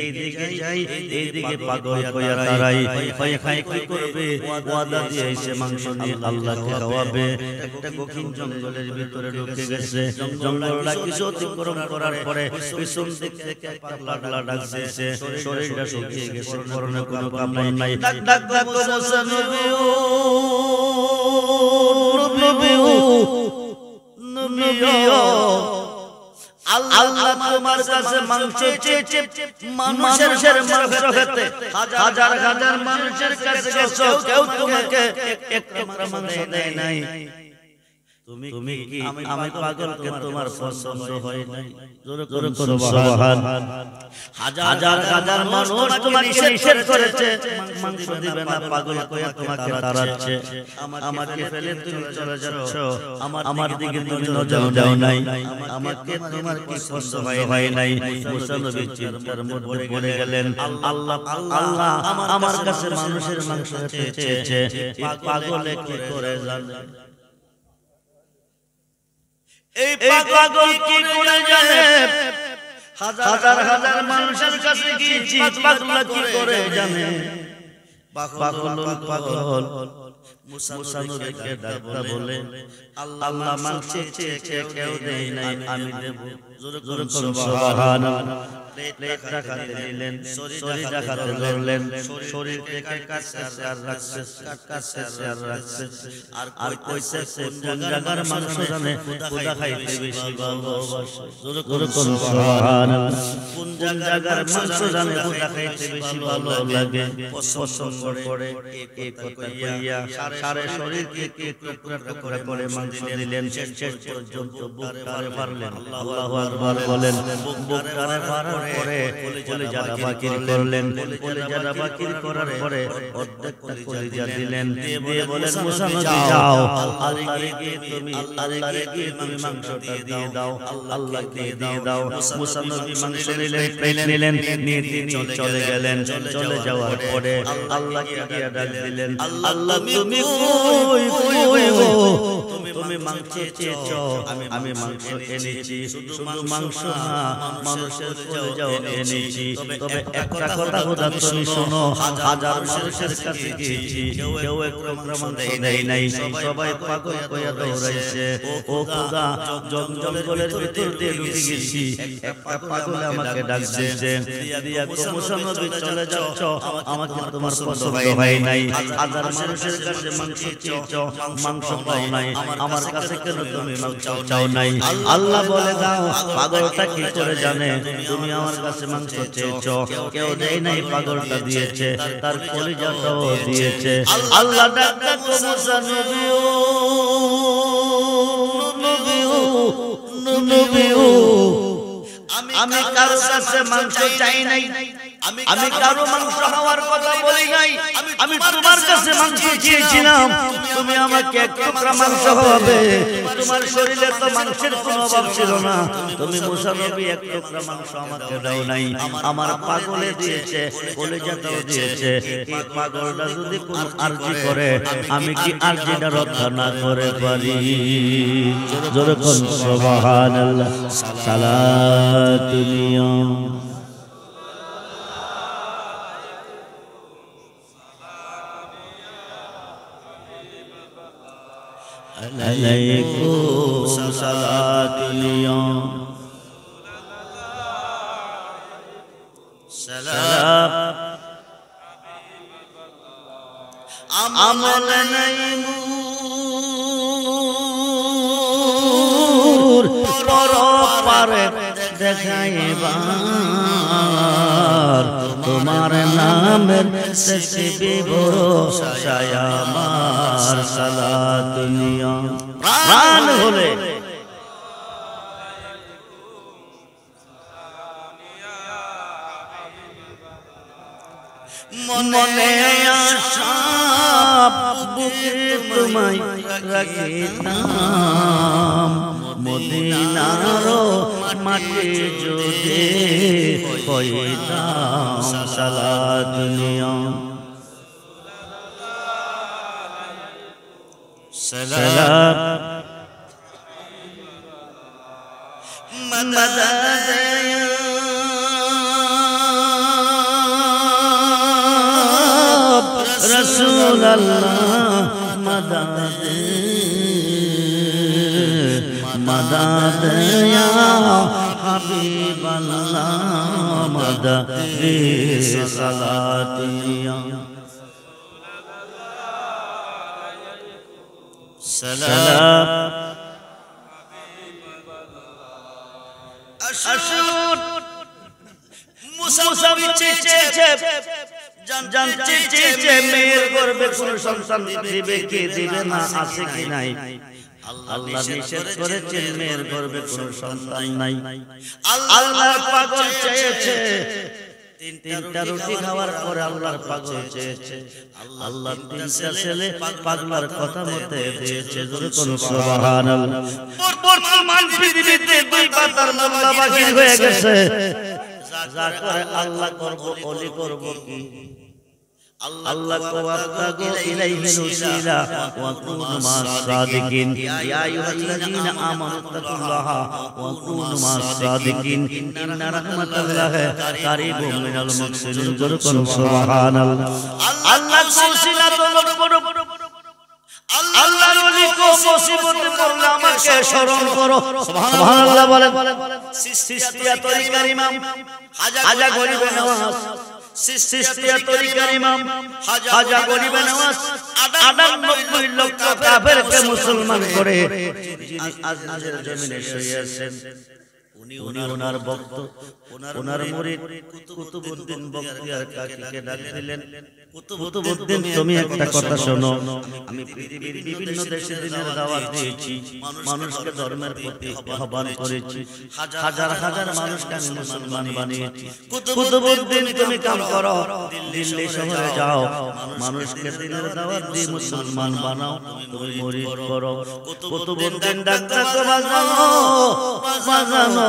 এইদিকে যাই, এইদিকে পাগল হয়ে দাঁড়াই, খাই কি করবে? ওয়াদা দিয়েছে মাংস নিয়ে আল্লাহকে খাওয়াবে। একটা কঠিন জঙ্গলের ভিতরে ঢুকে গেছে। জঙ্গলটা কিছু অতিক্রম করার পরে পিছন দিক থেকে পাগলা ডাকছে, শরীরটা শুকিয়ে গেছে, পরনে কোনো কাপড় নাই। ডাক মুসা নবী, আল্লাহ তোমার কাছে মাংস চেয়েছে, মানুষের মাংস খেতে। হাজার হাজার মানুষের কাছে গেছো, কেউ তোমাকে একটা মাংস দেয় নাই। তুমি কি আমি পাগলকে তোমার পছন্দ হয় নাই? জোরে করো সুবহানাল্লাহ। হাজার হাজার মানুষ তোমাকে নিষেধ করেছে, মাংস দিবে না, পাগল কয়ে তোমাকে তাড়াচ্ছে। আমাকে ফেলে তুমি চলে যাচ্ছ, আমার দিকে তুমি নজর দাও নাই। আমাকে তোমার কি পছন্দ হয় নাই? মুসা নবী চিন্তার মধ্যে পড়ে গেলেন। আল্লাহ আমার কাছে মানুষের মাংস চেয়েছে, পাগলে কি করে জানে? এই পাগল কি করে জানে? হাজার হাজার মানুষের কাছে গিয়েছি, পাগল কি করে জানে? পাগল মুসা নবীকে ডাকতে বলে, আল্লাহ মাংস চেয়েছে, কেউ দেয় নাই, আমি দেব। জোরে করো সুবহানাল্লাহ। প্লেট রাখাতে নিলেন, শরীর রাখাতে ধরলেন, শরীর থেকে কাছে আর রাখছে, আর কইছে কোন জায়গার মাংস জানে খোদা খাইতে বেশি ভালোবাসে। জোরে করো সুবহানাল্লাহ। কোন জায়গার মাংস জানে খোদা খাইতে বেশি ভালো লাগে, পছন্দ করে। এই কথা কইয়া সারা শরীরকে টুকরা টুকরা করে মাংস দিলেন। শেষ পর্যন্ত বুকটারে মারলেন। আল্লাহু আকবার বলেন। বুকটারে মারার পরে কলিজাটা বাকির করলেন। কলিজাটা বাকির করার পরে অর্ধেকটা কলিজা দিলেন, দিয়ে বলেন মুসা নবী যাও, আল্লাহরে গিয়ে তুমি মাংসটা দিয়ে দাও, আল্লাহকে দিয়ে দাও। মুসা নবী মাংস নিলেন, নিয়ে তিনি চলে গেলেন। চলে যাওয়ার পরে আল্লাহকে গিয়ে ডাক দিলেন, আল্লাহ তুমি তুমি মাংস চেয়েছো, আমি মাংস এনেছি। শুধু মাংস না, মানুষের কলিজাও এনেছি। তবে একটা কথা খোদা তুমি শোনো, হাজার মানুষের কাছে গিয়েছি, কেউ একটা মাংস দেয় নাই, সবাই পাগল কইয়া দৌড়াইছে। ও খোদা, জঙ্গলের ভিতর দিয়ে ঢুকে গেছি, একটা পাগল আমাকে ডাক দিয়েছে, দিয়া মুসা নবী চলে যাচ্ছ, আমাকে তোমার পছন্দ হয় নাই। হাজার মানুষের কাছে মাংস চেয়েছো, মাংস পাও নাই, আমার কাছে কেন তুমি মাংস চাও নাই? আল্লাহ বলে দাও, পাগলটা কি করে জানে তুমি আমার কাছে মাংস চেয়েছো? কেউ দেয় নাই, পাগলটা দিয়েছে, তার কলিজাটাও দিয়েছে। আল্লাহ ডাক মুসা নবী, আমি কারো কাছে মাংস চাই নাই, আমি কারো মাংস খাওয়ার কথা বলি নাই, আমি তোমার কাছে মাংস চেয়েছিলাম, তুমি আমাকে এক টুকরা মাংস খাওয়াবে। তোমার শরীরে তো মাংসের কোনো অভাব ছিল না, তুমি মুসা নবী এক টুকরা মাংস আমাকে দাও নাই। আমার পাগলে দিয়েছে, কলিজাটাও দিয়েছে। এই পাগলটা যদি কোনো আরজি করে, আমি কি আরজিটা রক্ষা না করে পারি? জোরে কোন সুবহানাল্লাহ। সালাতুলিয়া আলাইকুম সালাতুলিয়া সালাম আমল নাই মুর পরপারে দেখাইবার, তোমার নামের শেষে বিভরসায় আমার সালাতুলিয়া প্রাণ হলে মনে আশা বুকে তোমায় রাখিতাম, মদিনার মাটি যদি হইতাম সালাতুলিয়া সালাম মদদ রসূল আল্লাহ মদদ মদদ ইয়া হাবিব আল্লাহ মদদ সালাতুলিয়া সালাম আসুন মুসা চেয়েছে জানতে চেয়েছে মেয়ের গর্ভে কোনো সন্তান দিবে কি দিবে না, আছে কি নাই। আল্লাহ নিষেধ করেছেন মেয়ের গর্ভে কোনো সন্তান নাই। আল্লাহর পাগল চেয়েছে, তিনটা রুটি খাওয়ার পরে আল্লাহর পাগল চেয়েছে, আল্লাহ তিনটা ছেলে পাগলার কথা মতে দিয়েছে। জোরে কোন সুবহানাল্লাহ। বর্তমান পৃথিবীতে দুই পাতার মোল্লা বাকি হয়ে গেছে, যা করে আল্লাহ করব, ওলি করব কি? আল্লাহ কো আবতাগু ইলাইহিল উসিলা ওয়া কুনু মাস সাদিকিন, ইয়া আইয়ুহাল্লাযীনা আমানু তাকুল্লাহা ওয়া কুনু মাস সাদিকিন, ইন্না রাহমাতাল্লাহি কারীবুম মিনাল মুহসিনিন। জোরে কোন সুবহানাল্লাহ। আল্লাহ কো উসিলা তলব করো, আল্লাহর ওলি কো মুসিবতে পড়লে আমাকে স্মরণ করো। সুবহানাল্লাহ বলেন। সিস্তিয়া তরিকার ইমাম হাজা গরিবে নওয়াজ, সিস্তিয়া তরিকার ইমাম হাজা গরিবে নওয়াজ ৯৮ লক্ষ কাফেরকে মুসলমান করে যিনি আজমিরের জমিনে শুয়ে আছেন, উনি ওনার ভক্ত, ওনার মুরিদ কুতুবউদ্দিন বখতিয়ার কাকীকে ডাক দিলেন, কুতুবউদ্দিন তুমি একটা কথা শোনো, আমি পৃথিবীর বিভিন্ন দেশে দিনের দাওয়াত দিয়েছি, মানুষকে ধর্মের প্রতি আহ্বান করেছি, হাজার হাজার মানুষকে আমি মুসলমান বানিয়েছি। কুতুবউদ্দিন তুমি কাম করো, দিল্লি শহরে যাও, মানুষকে দিনের দাওয়াত দিয়ে মুসলমান বানাও, তুমি মুরিদ করো। কুতুবউদ্দিন ডাক্তারকে বাজানো,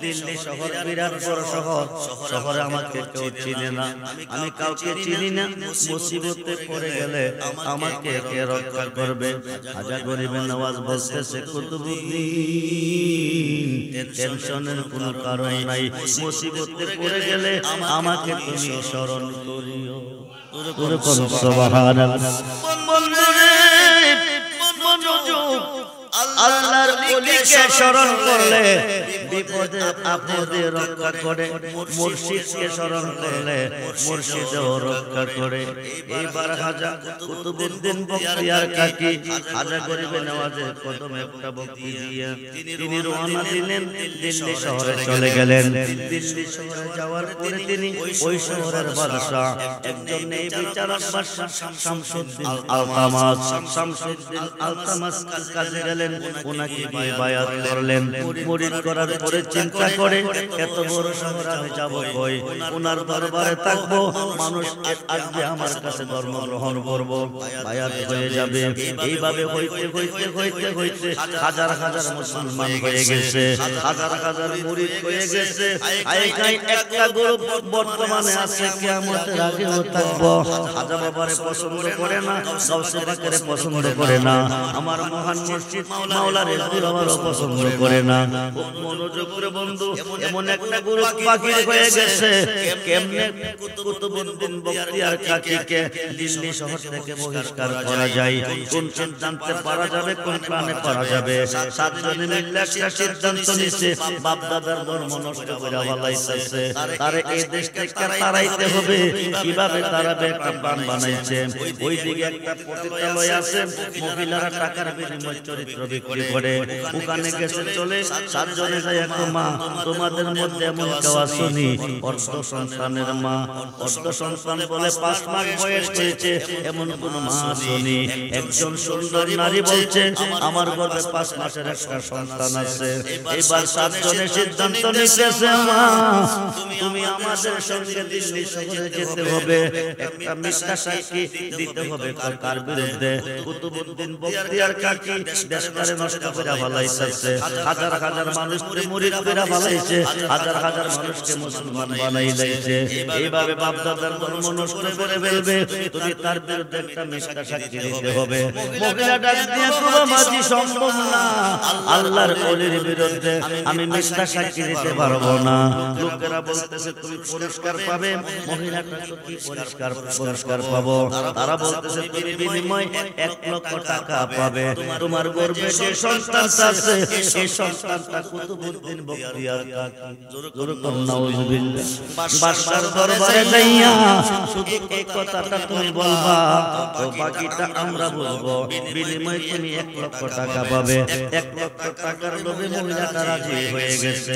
দিল্লি শহর বিরাট বড় শহর, শহরে আমাকে কেউ চিনে না, আমি কাউকে চিনি না, মুসিবতে পড়ে গেলে আমাকে কে রক্ষা করবে? হাজা গরিবে নওয়াজ বলতেছে, কুতুবউদ্দিন টেনশনের কোনো কারণ নাই, মুসিবতে পড়ে গেলে আমাকে তুমি স্মরণ করিও। তোর কোন সুবহানাল্লাহ। বন্ধুরে মনোযোগ, আল্লাহর ওলিকে স্মরণ করলে বিপদে আপদে রক্ষা করে, মুর্শিদকে স্মরণ করলে মুর্শিদও রক্ষা করে। এইবার হাজা কুতুবউদ্দিন বখতিয়ার কাকী হাজা গরিবে নওয়াজের কদমে একটা বক্তি দিয়া তিনি রওনা দিলেন, দিল্লি শহরে চলে গেলেন। দিল্লি শহরে যাওয়ার পরে তিনি ওই শহরের বাদশা, একজন নেই বিচারক বাদশা শামসুদ্দিন আলতামাস কাছে গেলেন, ওনাকে বায়াত করলেন, মুরিদ করার পরে চিন্তা করে এত বড় শহর আমি যাব কই, ওনার দরবারে থাকবো, মানুষ আসবে আমার কাছে ধর্ম গ্রহণ করব, বায়াত হয়ে যাবে। এইভাবে হইতে হইতে হইতে হইতে হাজার হাজার মুসলমান হয়ে গেছে, হাজার হাজার মুরিদ হয়ে গেছে। একটা গ্রুপ বর্তমানে আছে কিয়ামতের আগেও থাকবো। খাজা বাবারে পছন্দ করে না, গাউসে পাকেরে পছন্দ করে না, আমার মহান মুর্শিদ মাওলা রেজবি বাবারও পছন্দ করে না। মনোযোগ করে বন্ধু, এমন একটা গ্রুপ বাকি হয়ে গেছে। কেমনে কুতুবউদ্দিন বখতিয়ার কাকীকে দিল্লি শহর থেকে বহিষ্কার করা যায়, কোন জানতে পারা যাবে, কোন প্ল্যানে করা যাবে। সাতজনে মিলে একটা সিদ্ধান্ত নিছে, বাপ দাদার ধর্ম নষ্ট করে ফেলাইতেছে, তারে এই দেশ থেকে তাড়াইতে হবে। কিভাবে তারাবে একটা প্ল্যান বানাইছে। ওইদিকে একটা পতিতালয় আছে, মহিলারা টাকার বিনিময়ে চরিত্র বিক্রি করে, ওখানে গেছে চলে। সাতজনে যায়, মা তোমাদের মধ্যে এমন কেউ আসেনি অর্ধ সন্তানের মা, অর্ধ সন্তান বলে 5 মাস বয়স হয়েছে এমন কোন মা আসেনি। একজন সুন্দর নারী বলছে আমার গর্ভে 5 মাসের একটা সন্তান আছে। এবার সাতজনে সিদ্ধান্ত নিতেছে, মা তুমি আমাদের সঙ্গে দিল্লি শহরে যেতে হবে, একটা মিথ্যা সাক্ষী দিতে হবে। কার বিরুদ্ধে? কুতুবউদ্দিন বখতিয়ার কাকী দেশটারে নষ্ট করে ফেলাইছে, হাজার হাজার মানুষকে মুরিদ করে ফেলাইছে, হাজার হাজার মানুষকে মুসলমান বানাই দিয়েছে। এইভাবে বাপ দাদার ধর্ম নষ্ট করে ফেলবে, তুমি তার বিরুদ্ধে একটা মিথ্যা সাক্ষী দিতে হবে। মহিলা ডাক দিয়ে বলল, মাঝি সম্ভব না, আল্লাহর ওলির বিরুদ্ধে আমি মিথ্যা সাক্ষী দিতে পারবো না। লোকেরা বলতেছে তুমি পুরস্কার পাবে। মহিলাটা কি পুরস্কার পাবো? তারা বলতেছে তুমি বিনিময় 1 লক্ষ টাকা পাবে। তোমার গর্ভে যে সন্তান আছে এই সন্তানটা কুতুবউদ্দিন বখতিয়ার কাকী। জোরে করুন নাউজুবিল্লাহ। বাদশার দরবারে যাইয়া শুধু এই কথাটা তুমি বলবা, তো বাকিটা আমরা বলবো। বিনিময়ে তুমি 1 লক্ষ টাকা পাবে। 1 লক্ষ টাকার লোভে মহিলাটা রাজি হয়ে গেছে।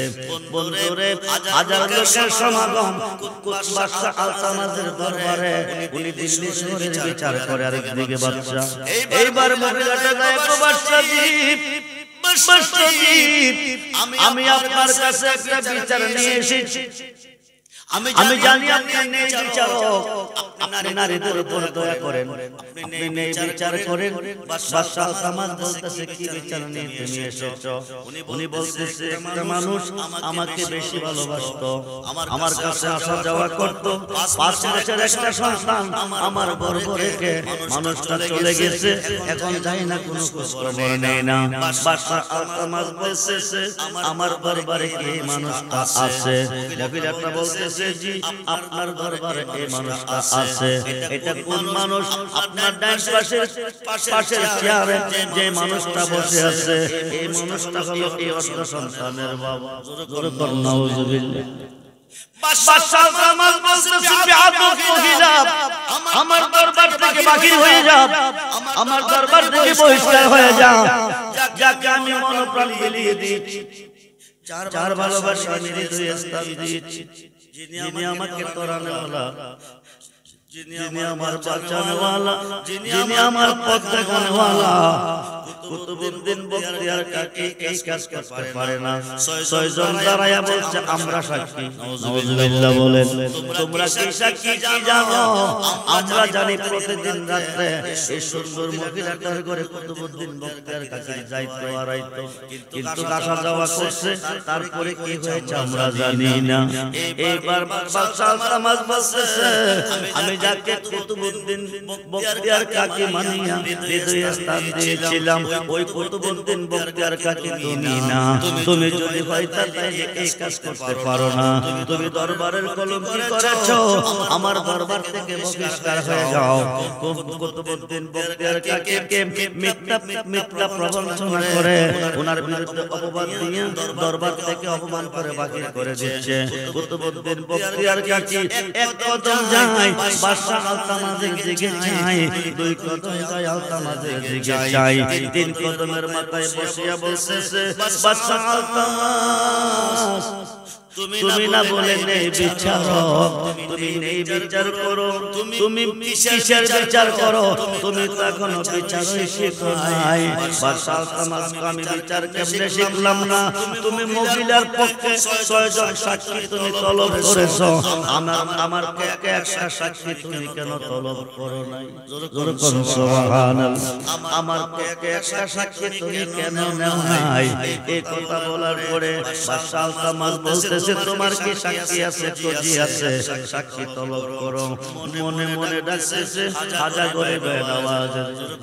বন্ধুরে, হাজার লোকের সমাগম বাদশা আলতামাজের দরবারে। উনি দিল্লি শহরের বিচার করে, আরেকদিকে বাদশা। এইবার মহিলাটা যায়, বাদশাজি আমি আপনার কাছে একটা বিচার নিয়ে এসেছি। আমি জানি আপনি ন্যায় বিচারক, আপনি নারীদের উপর দয়া করেন, আপনি ন্যায় বিচার করেন। বাদশা আলতামাজ বলতেছে কি বিচার নিয়ে তুমি এসেছো? উনি বলতেছে একটা মানুষ আমাকে বেশি ভালোবাসতো, আমার কাছে আসা যাওয়া করতো, 5 মাসের একটা সন্তান আমার গর্ভ রেখে মানুষটা চলে গেছে, এখন যাই না কোনো খোঁজ খবর নেই না। বাদশা আলতামাজ বলতেছে আমার দরবারে কি মানুষটা আছে? মহিলাটা বলতেছে জি আপনার দরবারে এই মানুষটা আছে। এটা কোন মানুষ? আপনার ডান পাশের চেয়ারে যে মানুষটা বসে আছে এই মানুষটা হলো এই অর্ধ সন্তানের বাবা। জোরে করুন নাউজুবিল্লাহ। বাদশা আলতামাজ বলতেছে বেয়াদব মহিলা, আমার দরবার থেকে বাহির হয়ে যাও, আমার দরবার থেকে বহিষ্কার হয়ে যাও। যাকে আমি মনপ্রাণ বিলিয়ে দিয়েছি, 4 ভালোবাসা আমি হৃদয়ে স্থান দিয়েছি, যিনি আমাকে তরানেওয়ালা, যিনি আমার বাঁচানেওয়ালা, যিনি আমার পথ দেখানেওয়ালা। কুতুবউদ্দিন বখতিয়ার কাকী এই কাজ করতে পারে না। 6 জন দাঁড়ায়া বলছে আমরা সাক্ষী। নাউজুবিল্লাহ বলেন। তোমরা কি সাক্ষী কি জানো? আমরা জানি প্রতিদিন রাতে এই সুন্দর মহিলাটার ঘরে কুতুবউদ্দিন বখতিয়ার কাকী যাইতো আর আইতো, কিন্তু আসা যাওয়া করছে, তারপরে কি হয়েছে আমরা জানি না। এইবার বাদশা আলতামাজ বলতেছে আমি যাকে কুতুবউদ্দিন বখতিয়ার কাকী মানিয়া হৃদয়ে স্থান দিয়েছিলাম ওই কুতুবউদ্দিন বখতিয়ার কাকী তুমি না। তুমি যদি হয়তো তাইলে এই কাজ করতে পারো না। তুমি দরবারের কলঙ্কি করেছো, আমার দরবার থেকে বহিষ্কার হয়ে যাও। কুতুবউদ্দিন বখতিয়ার কাকীকে মিথ্যা প্রবঞ্চনা করে ওনার বিরুদ্ধে অপবাদ দিয়ে দরবার থেকে অপমান করে বাহির করে দিচ্ছে। কুতুবউদ্দিন বখতিয়ার কাকী 1 কদম যায় বাদশা আলতামাজের দিকে যায়, 2 কদম যায় আলতামাজের দিকে যায়, 3 কদমের মাথায় বসিয়া বলতেছে বাদশা আলতামাজ তুমি না বলে নেই বিচারক, তুমি নেই বিচার করো, তুমি কিসের বিচার করো? তুমি তো এখনো বিচারই শিখো নাই। বাদশাহ তামাশকে আমি বিচার কেমনে শিখলাম না? তুমি মহিলার পক্ষে 6 জন সাক্ষী তুমি তলব করেছো, আমার পক্ষে একটা সাক্ষী তুমি কেন তলব করো নাই? জোরে করো সুবহানাল্লাহ। আমার পক্ষে একটা সাক্ষী তুমি কেন নাও নাই? এই কথা বলার পরে বাদশাহ তামাশ বলতেছে, তোমার কি সাক্ষী আছে? কজি আছে, সাক্ষী তলব করো। মনে মনে ডাকতেছে, খাজা গরিবে নওয়াজ।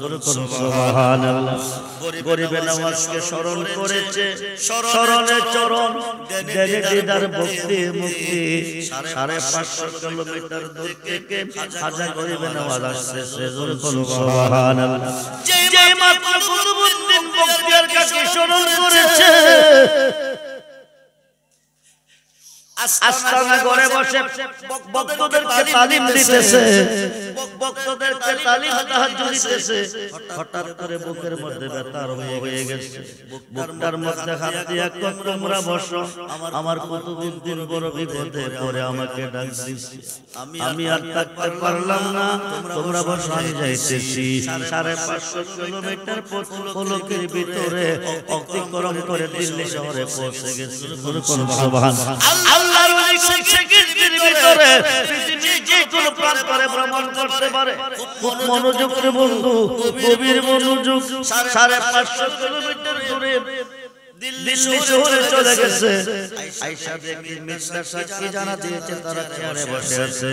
জোরে করো সুবহানাল্লাহ। গরিবে নওয়াজকে স্মরণ করেছে, স্মরণে চরণ দেনে দিদার ভক্তি মুক্তি। 550 কিলোমিটার দূর থেকে খাজা গরিবে নওয়াজ আসছে। জোরে করো সুবহানাল্লাহ। যে মাত্র কুতুবউদ্দিন বখতিয়ার কাকে স্মরণ করেছে, আস্তানা ঘরে বসে ভক্তদেরকে তালিম দিতেছে, ভক্তদেরকে তালিম তাহাজ্জুদ দিতেছে। হঠাৎ করে বুকের মধ্যে ব্যথা হয়ে গেছে। বুকটার মধ্যে হাত দিয়ে তোমরা বসো, আমার কুতুবউদ্দিন বড় বিপদে পড়ে আমাকে ডাক দিছে, আমি আর থাকতে পারলাম না, তোমরা বসো, আমি যাইতেছি। 550 কিলোমিটার পথ পলকের ভিতরে অতিক্রম করে দিল্লি শহরে পৌঁছে গেছে। সুবহানাল্লাহ। আল্লাহর ওলি সেকেন্ডের ভিতরে পৃথিবীর যে কোনো প্রান্তরে ভ্রমণ করতে পারে। খুব মনোযোগ রে বন্ধু, গভীর মনোযোগ। 550 কিলোমিটার দূরে দিল্লি শহরে চলে গেছে। আয়েশা দেখি মির্জা সাক্ষী জানা দিয়েছে, তারা চেয়ারে বসে আছে।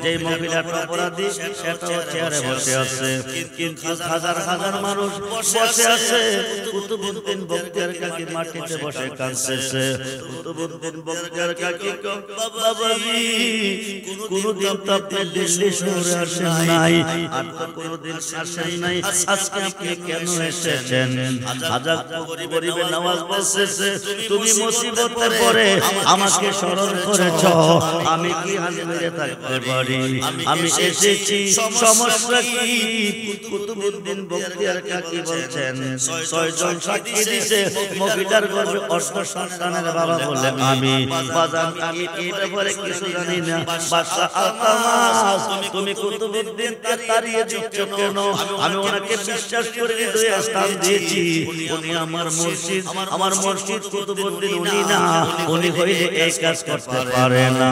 যেই মহিলাটা অপরাধী সেটাও চেয়ারে বসে আছে, কিন্তু হাজার হাজার মানুষ বসে আছে। কুতুবউদ্দিন বখতিয়ার কাকি মাটিতে বসে কাঁদতেছে। কুতুবউদ্দিন বখতিয়ার কাকি, বাবাজি কোনদিন তো আপনি দিল্লি শহরে আসেন নাই, আর তো কোনদিন আসেন নাই, আজকে আপনি কেন এসেছেন? হাজার গরিবে নওয়াজ বলতেছে, তুমি মুসিবতে পড়ে আমাকে স্মরণ করেছ, আমি কি হাজিরে থাকতে পারি? আমি এসেছি, সমস্যা কি? কুতুবউদ্দিন বখতিয়ার কাকি বলছেন, 6 জন সাক্ষী দিছে, মহিলার গর্ভে 8 সন্তানের বাবা বলে আমি। বাজান আমি এই ব্যাপারে কিছু জানি না। বাদশাহ আলতামাস, তুমি কুতুবউদ্দিনকে তাড়িয়ে দিচ্ছ কেন? আমি ওনাকে বিশ্বাস করে হৃদয়ে স্থান দিয়েছি, উনি আমার মুর্শিদ। আমার মুর্শিদ কুতুবউদ্দিন উনি না, উনি হইলে এই কাজ করতে পারে না।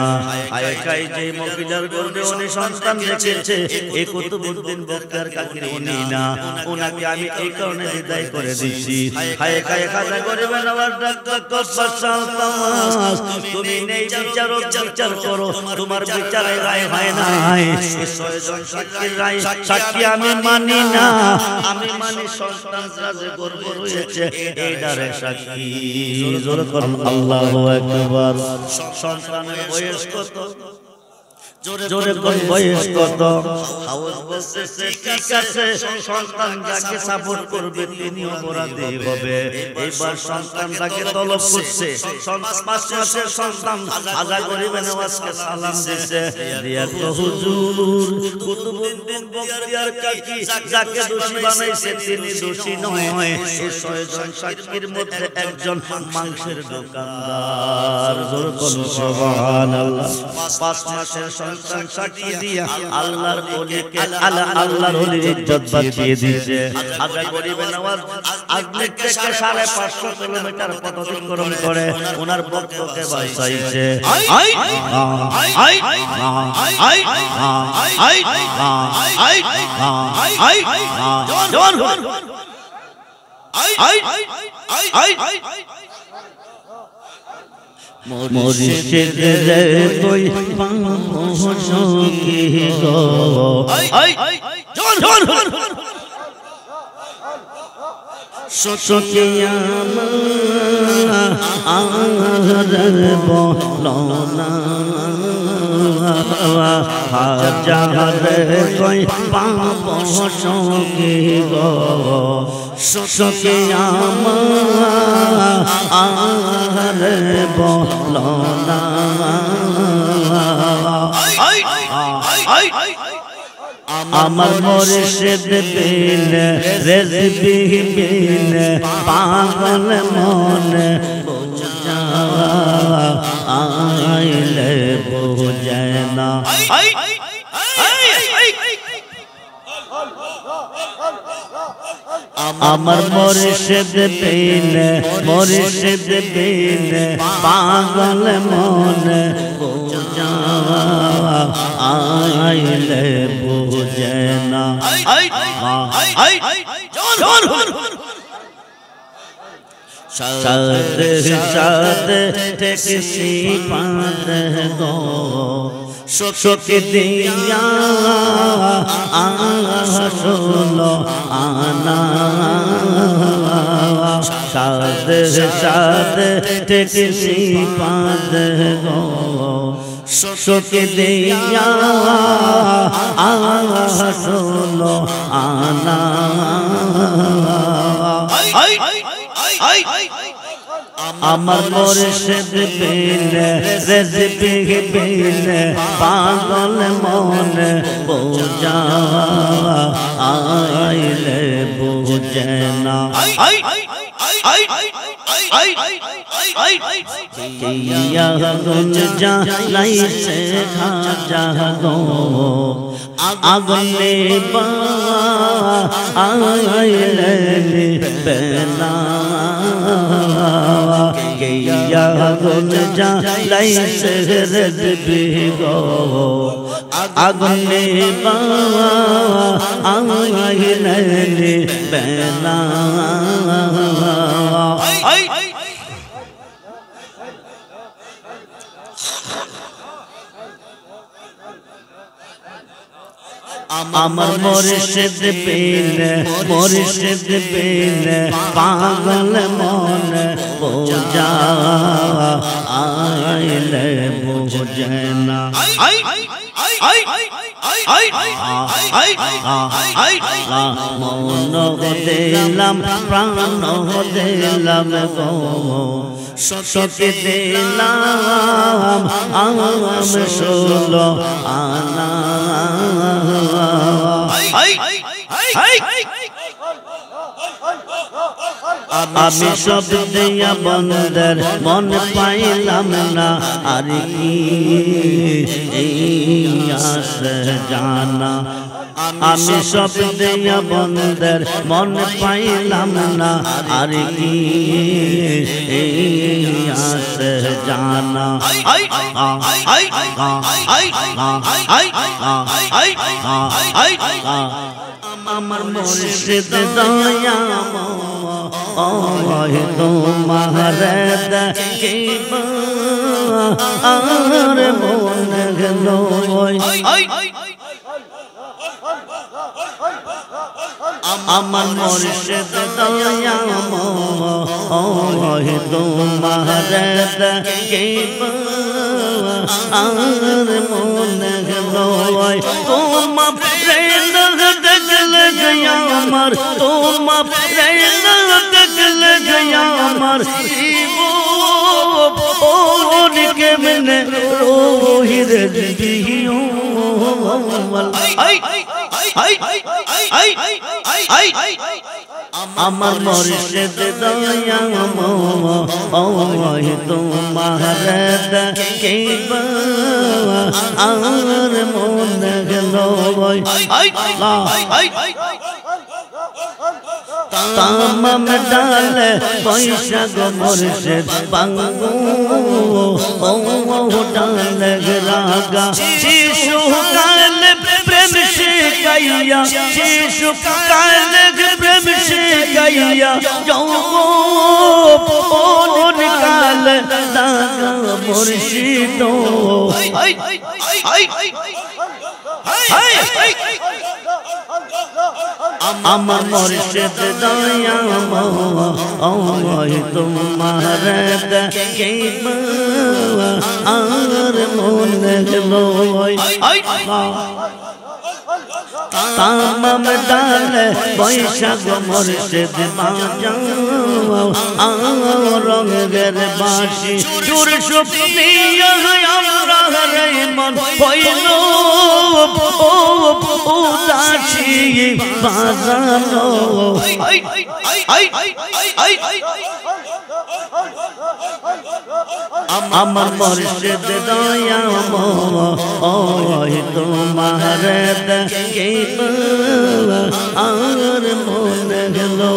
আয়েশাই যে মহিলার গর্ভে উনি সন্তান রেখেছে, এই কুতুবউদ্দিন বখতিয়ার কাকি উনি না, ওনাকে আমি এই কারণে বিদায় করে দিচ্ছি। আয়েশাই খাজা গরিবে নওয়াজ ডাক্তার বাদশাহ আলতামাস, তুমি নেই বিচারক, বিচার করো, তোমার বিচারে রায় হয় নাই। 6 জন সাক্ষীর রায় সাক্ষী আমি মানি না, আমি মানি সন্তানরা যে গর্ভ রয়েছে এইটারে সাক্ষী। জোরে করুন আল্লাহু আকবার। সন্তানের বয়স কত? জোরে কোন বয়স কত? আওয়াজ বলতেছে, ঠিক আছে, সন্তান যাকে সাপোর্ট করবে তিনি অপরাধী হবে। এবার সন্তান যাকে তলব করছে, 5 মাসের সন্তান খাজা গরিবে নওয়াজকে সালাম দিছে, দিয়া তো হুজুর কুতুবউদ্দিন বখতিয়ার কাকি যাকে দোষী বানাইছে তিনি দোষী নয়। এই 6 জন সাক্ষীর মধ্যে একজন মাংসের দোকানদার। জোরে কোন সুবহানাল্লাহ। 5 মাসের সন্তান সাক্ষী দিয়া আল্লাহর ওলিকে আল্লাহর ওলির ইজ্জত বাঁচিয়ে দিয়েছে। খাজা গরিবে নওয়াজ আজমির থেকে 550 কিলোমিটার পথ অতিক্রম করে ওনার বক্তকে বাঁচাইছে। মুর্শিদ রে কই পাওসকি গো, সকিয়া আর বলো না, খাজা রে কই পাওসকি গো, সকিয়া আর বলো না। আমার মুর্শিদ বিন রেজবি বিন পাগল মন বোঝা আইলে বোঝে না আমার মুর্শিদ বিনে পাগল মন বোঝা আইলে বোঝে না সাদ সাদ টেকসি পাদ গো শোক দিয়া আসলো আনা সাদ সাদ টেকসি পাদ গো শোক দিয়া আসলো আনা আমার মুর্শিদ বিনে রেজবি বিনে পাগল মন বোঝা আইলে বোঝে না কিয়া গুন জ্বালাইছে খাজা গো আগুনে বা আইলে বেলা কিয়া গুন জ্বালাইছে রেজবি গো আগুনে বা আইলে বেলা আমার মুর্শিদ বিনে পাগল মন বোঝা আইলে বোঝে না মন দিলাম প্রাণ দিলাম গো শোক দিলাম ষোলো আনা আমি সব দিয়া বন্দর মন পাইলাম না আর কি আস জানা আমি সব দিয়া বন্দর মন পাইলাম না আর কি আস জানা আমার মুর্শিদ দয়াময় তোমার দেখিব আর মন গেল আমার মুর্শিদ দয়াময় তোমার দেখিব আর মন গেল তোমার দেখলে গয়া আমার তোমার দেখলে গয়া আমার জীবন কেমনে রোহির দিও আমার মুর্শিদ দয়াময় তোমার দেখিব আর মন গেল তামাম ডাল বৈশাখ মুর্শিদ বাঙ্গু ডাল রাগা শিশু কাল প্রেম শিখাইয়া শিশু কাল প্রেম শিখাইয়া যৌবন কাল দাগা মুর্শিদ আমার মুর্শিদ দয়াময় তোমার দেখিব আর মন গেল তামাম ডাল বৈশাখ মুর্শিদ বাজাও রঙের বাঁশি সুর শুনিয়া আমরা রে মন হইল উদাসী বাজানো আমার মুর্শিদ দয়াময় তোমার দেখে আর মনে গেলো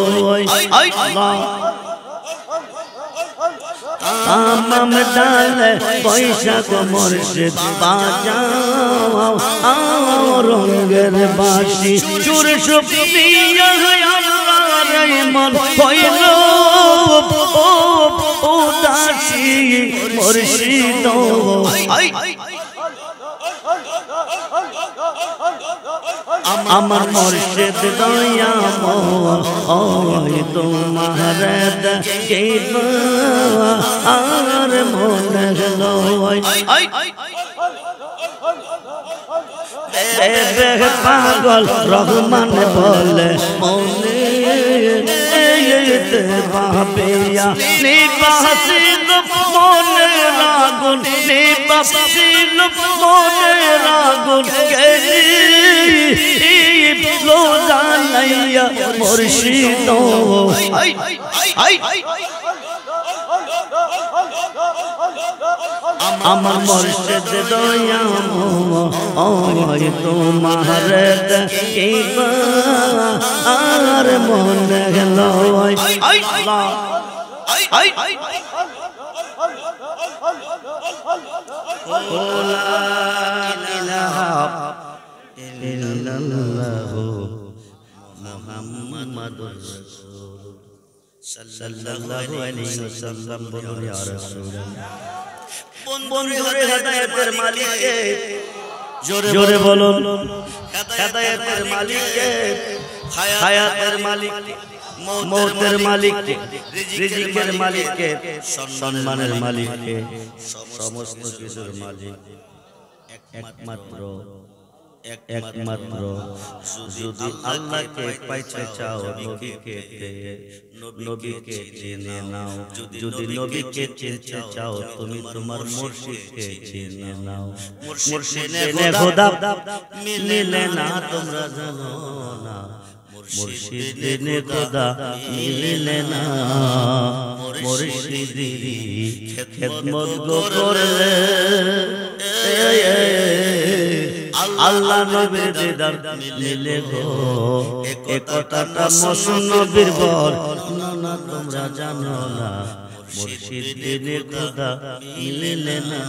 তামাম ডালে বৈশাখ মুর্শিদ বাজাও রঙের বাঁশি সুর সুপ্রিয়া মন হইল উদাসী মুর্শিদ আমার মুর্শিদ দয়াময় তোমার দেখে আর মনে গেলো পাগল রহমান বলে মনে বাবিয়া নিবাসিল মনে রাগুন নিবাসিল মনে রাগুন লো জানাইয়া মুর্শিদ আমার মুর্শিদ দয়াময় তোমার দেখে আর মনে গেলো মুহাম্মাদুর রাসূল সাল্লাল্লাহু আলাইহি ওয়াসাল্লাম বলুন ইয়া রাসূলুল্লাহ বন্ধুরে হেদায়েতের মালিক কে জোরে বলুন হেদায়েতের মালিক কে হায়াতের মালিক মৌতের মালিক কে রিজিকের মালিক কে সম্মানের মালিক কে সমস্ত কিছুর মালিক একমাত্র যদি আল্লাহকে পাইতে চাও নবীকে চিনে নাও যদি নবীকে চিনতে চাও তুমি তোমার মুর্শিদকে চিনে নাও মুর্শিদে খোদা মিলে না তোমরা জানো না মুর্শিদে খোদা মিলে না মুর্শিদেরই খেদমত করলে আল্লাহ নবীর দিদার মিলে গো এ কথাটা মসনবীর বল না তোমরা জানো না মুর্শিদে খোদা মিলে না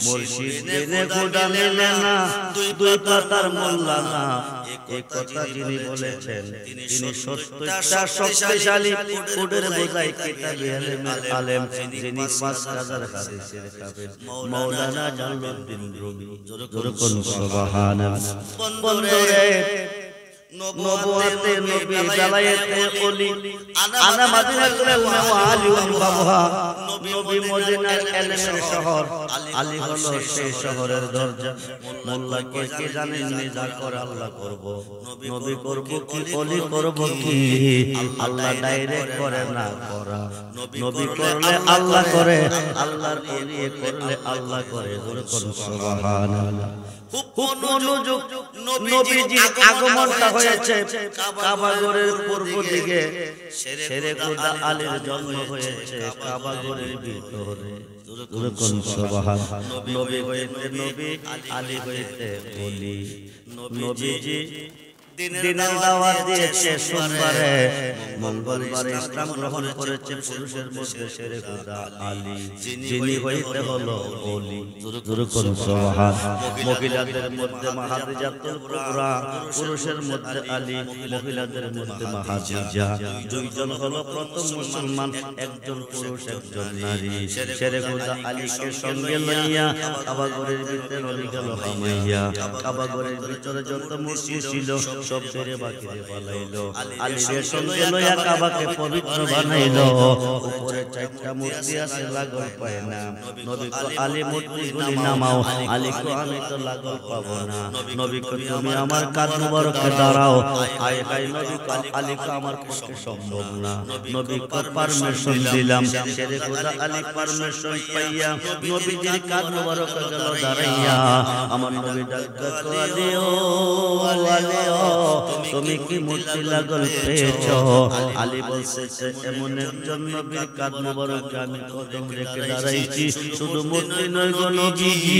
মুর্শিদে খোদা মিলে না দুই পাতার মোল্লা না এই কথা যিনি বলেছেন তিনি সত্যটা শক্তিশালী উটের বোঝাই কিতাবে আলেম যিনি 5000 হাদিসের কাবিল মাওলানা জালালউদ্দিন রুমি জোরে কোন সুবহানাল্লাহ বন্ধুরে নবুয়তে নবী জালায়েতে ওলি আনা মাদিনাতুল আলি ওয়াল বাবহা নবী মদিনার ইলমের শহর আলী হলো সেই শহরের দরজা মোল্লা কে জানেন নিজা করে আল্লাহ করব নবী করব কি ওলি করব কি আল্লাহ ডাইরেক্ট করে না করা নবী করলে আল্লাহ করে আল্লাহর ওলি করলে আল্লাহ করে জোরে কোন সুবহানাল্লাহ খুব মনোযোগ নবীজির আগমনটা হয়েছে কাবা ঘরের পূর্ব দিকে শেরে খোদা আলীর জন্ম হয়েছে কাবা ঘরের ভিতরে জোরে কোন সুবহানাল্লাহ নবী হইতে নবী আলী হইতে ওলি নবীজি দিনের দাওয়াত দিয়েছে সোমবারে মঙ্গলবারে ইসলাম গ্রহণ করেছে পুরুষের মধ্যে শেরে খোদা আলী যিনি হইতে হলো ওলি জোরে কোন সুবহানাল্লাহ মহিলাদের মধ্যে মাহাদিজাতুল কুবরা পুরুষের মধ্যে আলী মহিলাদের মধ্যে মাহাদিজা দুইজন হলো প্রথম মুসলমান একজন পুরুষ একজন নারী শেরে খোদা আলীকে সঙ্গে লইয়া কাবা ঘরের ভিতরে নলি গেল হামাইয়া কাবা ঘরের ভিতরে যত মূর্তি ছিল সব ছেড়ে বাকিরে পালাইলো আলীর সঙ্গে লইয়া কাবাকে পবিত্র বানাইলো উপরে চারটা মূর্তি আছে লাগল পায় না নবী কো আলী মূর্তিগুলি নামাও আলী কো আমি তো লাগল পাবো না নবী কো তুমি আমার কাঁধ মুবারকে দাঁড়াও আয় হায় নবী কো আলী কো আমার পক্ষে সম্ভব না নবী কো পারমিশন দিলাম শেরে খোদা আলী পারমিশন পাইয়া নবীজির কাঁধ মুবারকে গেল দাঁড়াইয়া আমার নবী ডাক কো আলী ও আলী ও তুমি কি মূর্তি লাগল পেয়েছ? আলী বলছে এমন একজন নবীর কাঁধ মোবারকে আমি কদম রেখে দাঁড়াইছি, শুধু মূর্তি নয় গো নবীজি,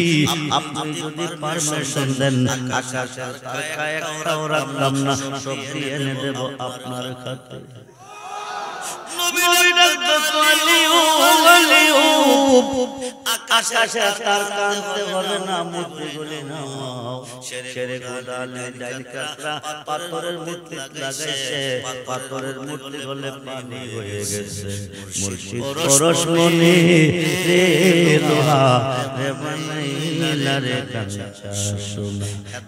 আপনি যদি পারমিশন দেন আকাশের টাকা একটাও রাখলাম না, সব দিয়ে এনে দেব আপনার খাতে। আকাশে তার কাঁদতে হবে না, মূর্তি গুলি নাও। ছেড়ে গোদালে ডাইল কাটরা পাথরের মূর্তি লাগাইছে, পাথরের মূর্তি হলে পানি হয়ে গেছে। মুর্শিদ পরশমণি রে লোহা রে বানাইলা রে কাঁচা সোনা।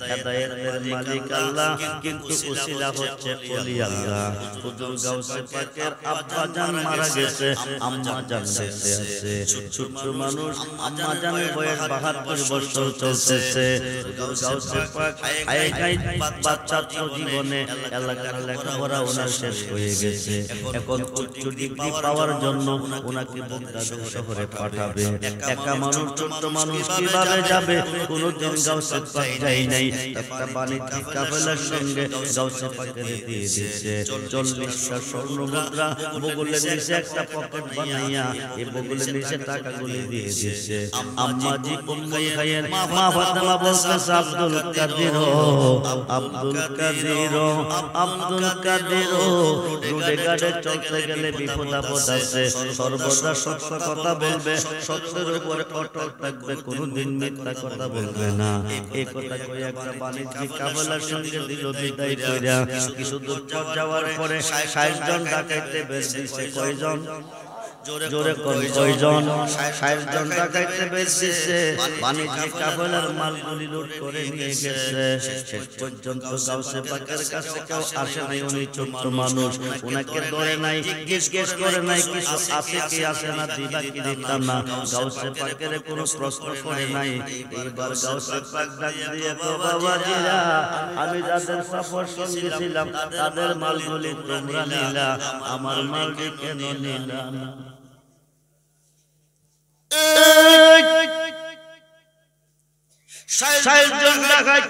হেদায়েতের মালিক আল্লাহ, কিন্তু উসিলা হচ্ছে ওলি আল্লাহ। হুজুর গাউসে পাকের আব্বা জান মারা গেছে, আম্মা জান বেঁচে আছে। ছোট্ট মানুষ, আম্মা জানের বয়স 72 বছর চলতেছে। গাউসে পাক বাচ্চা জীবনে এলাকার লেখাপড়া ওনার শেষ হয়ে গেছে। এখন উচ্চ ডিগ্রি পাওয়ার জন্য ওনাকে বাগদাদ শহরে পাঠাবে। একা মানুষ, ছোট্ট মানুষ কিভাবে যাবে? কোনোদিন গাউসে পাক যায় নাই। একটা বাণিজ্যিক কাফেলার সঙ্গে গাউসে পাকের দিয়ে দিয়েছে 40টা স্বর্ণ মুদ্রা, বগলের নিচে একটা পকেট বানাইয়া এই বগলের নিচে টাকাগুলি দিয়ে দিয়েছে। আম্মাজি উম্মুল খায়ের মা ফাতেমা বলতেছে, আব্দুল কাদের, আব্দুল কাদের, আব্দুল কাদের, রোডে ঘাটে চলতে গেলে বিপদ আপদ আছে, সর্বদা সত্য কথা বলবে, সত্যের উপরে অটল থাকবে, কোনোদিন মিথ্যা কথা বলবে না। এই কথা কই একটা বাণিজ্যিক কাফেলার সঙ্গে দিল বিদায় কইরা। কিছু দূর যাওয়ার পরে 60 জন ডাকাইতে বের দিছে। কয়জন? জোরে কোন কয়জন? 60 জন ডাকাইতে বের দিছে। বাণিজ্যিক কাফেলার মালগুলি লুট করে নিয়ে গেছে। শেষ পর্যন্ত গাউসে পাকের কাছে কেউ আসে নাই। উনি ছোট্ট মানুষ, ওনাকে ধরে নাই, জিজ্ঞেস করে নাই কিছু আছে কি আছে না, দিবা কি দিতাম না। গাউসে পাকের কোনো প্রশ্ন করে নাই। এবার গাউসে পাক ডাক দিয়ে তো বাবাজিরা, আমি যাদের সফর সঙ্গে ছিলাম তাদের মালগুলি তোমরা নিলা, আমার মালটি কেন নিলা না? 60 জন ডাকাত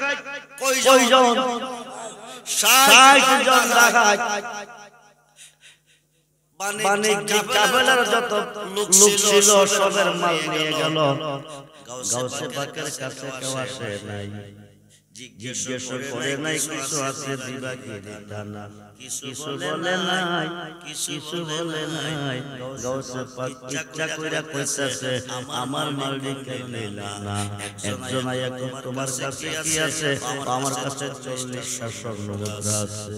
কয়জন? 60 জন ডাকাত। বাণিজ্যিক কাফেলার যত লোক ছিল সবের মাল নিয়ে গেল। গাউসে পাকের কাছে কেউ আসে নাই, জিজ্ঞেস করে নাই কিছু আছে দিবা কি দিতা না, কিছু বলে নাই, কিছু বলে নাই। গাউসে পাক ইচ্ছা কইরা কইতাছে, আমার মালিক কেন নিলা না? একজন আয়া কই, তোমার কাছে কি আছে? আমার কাছে 40টা স্বর্ণ মুদ্রা আছে।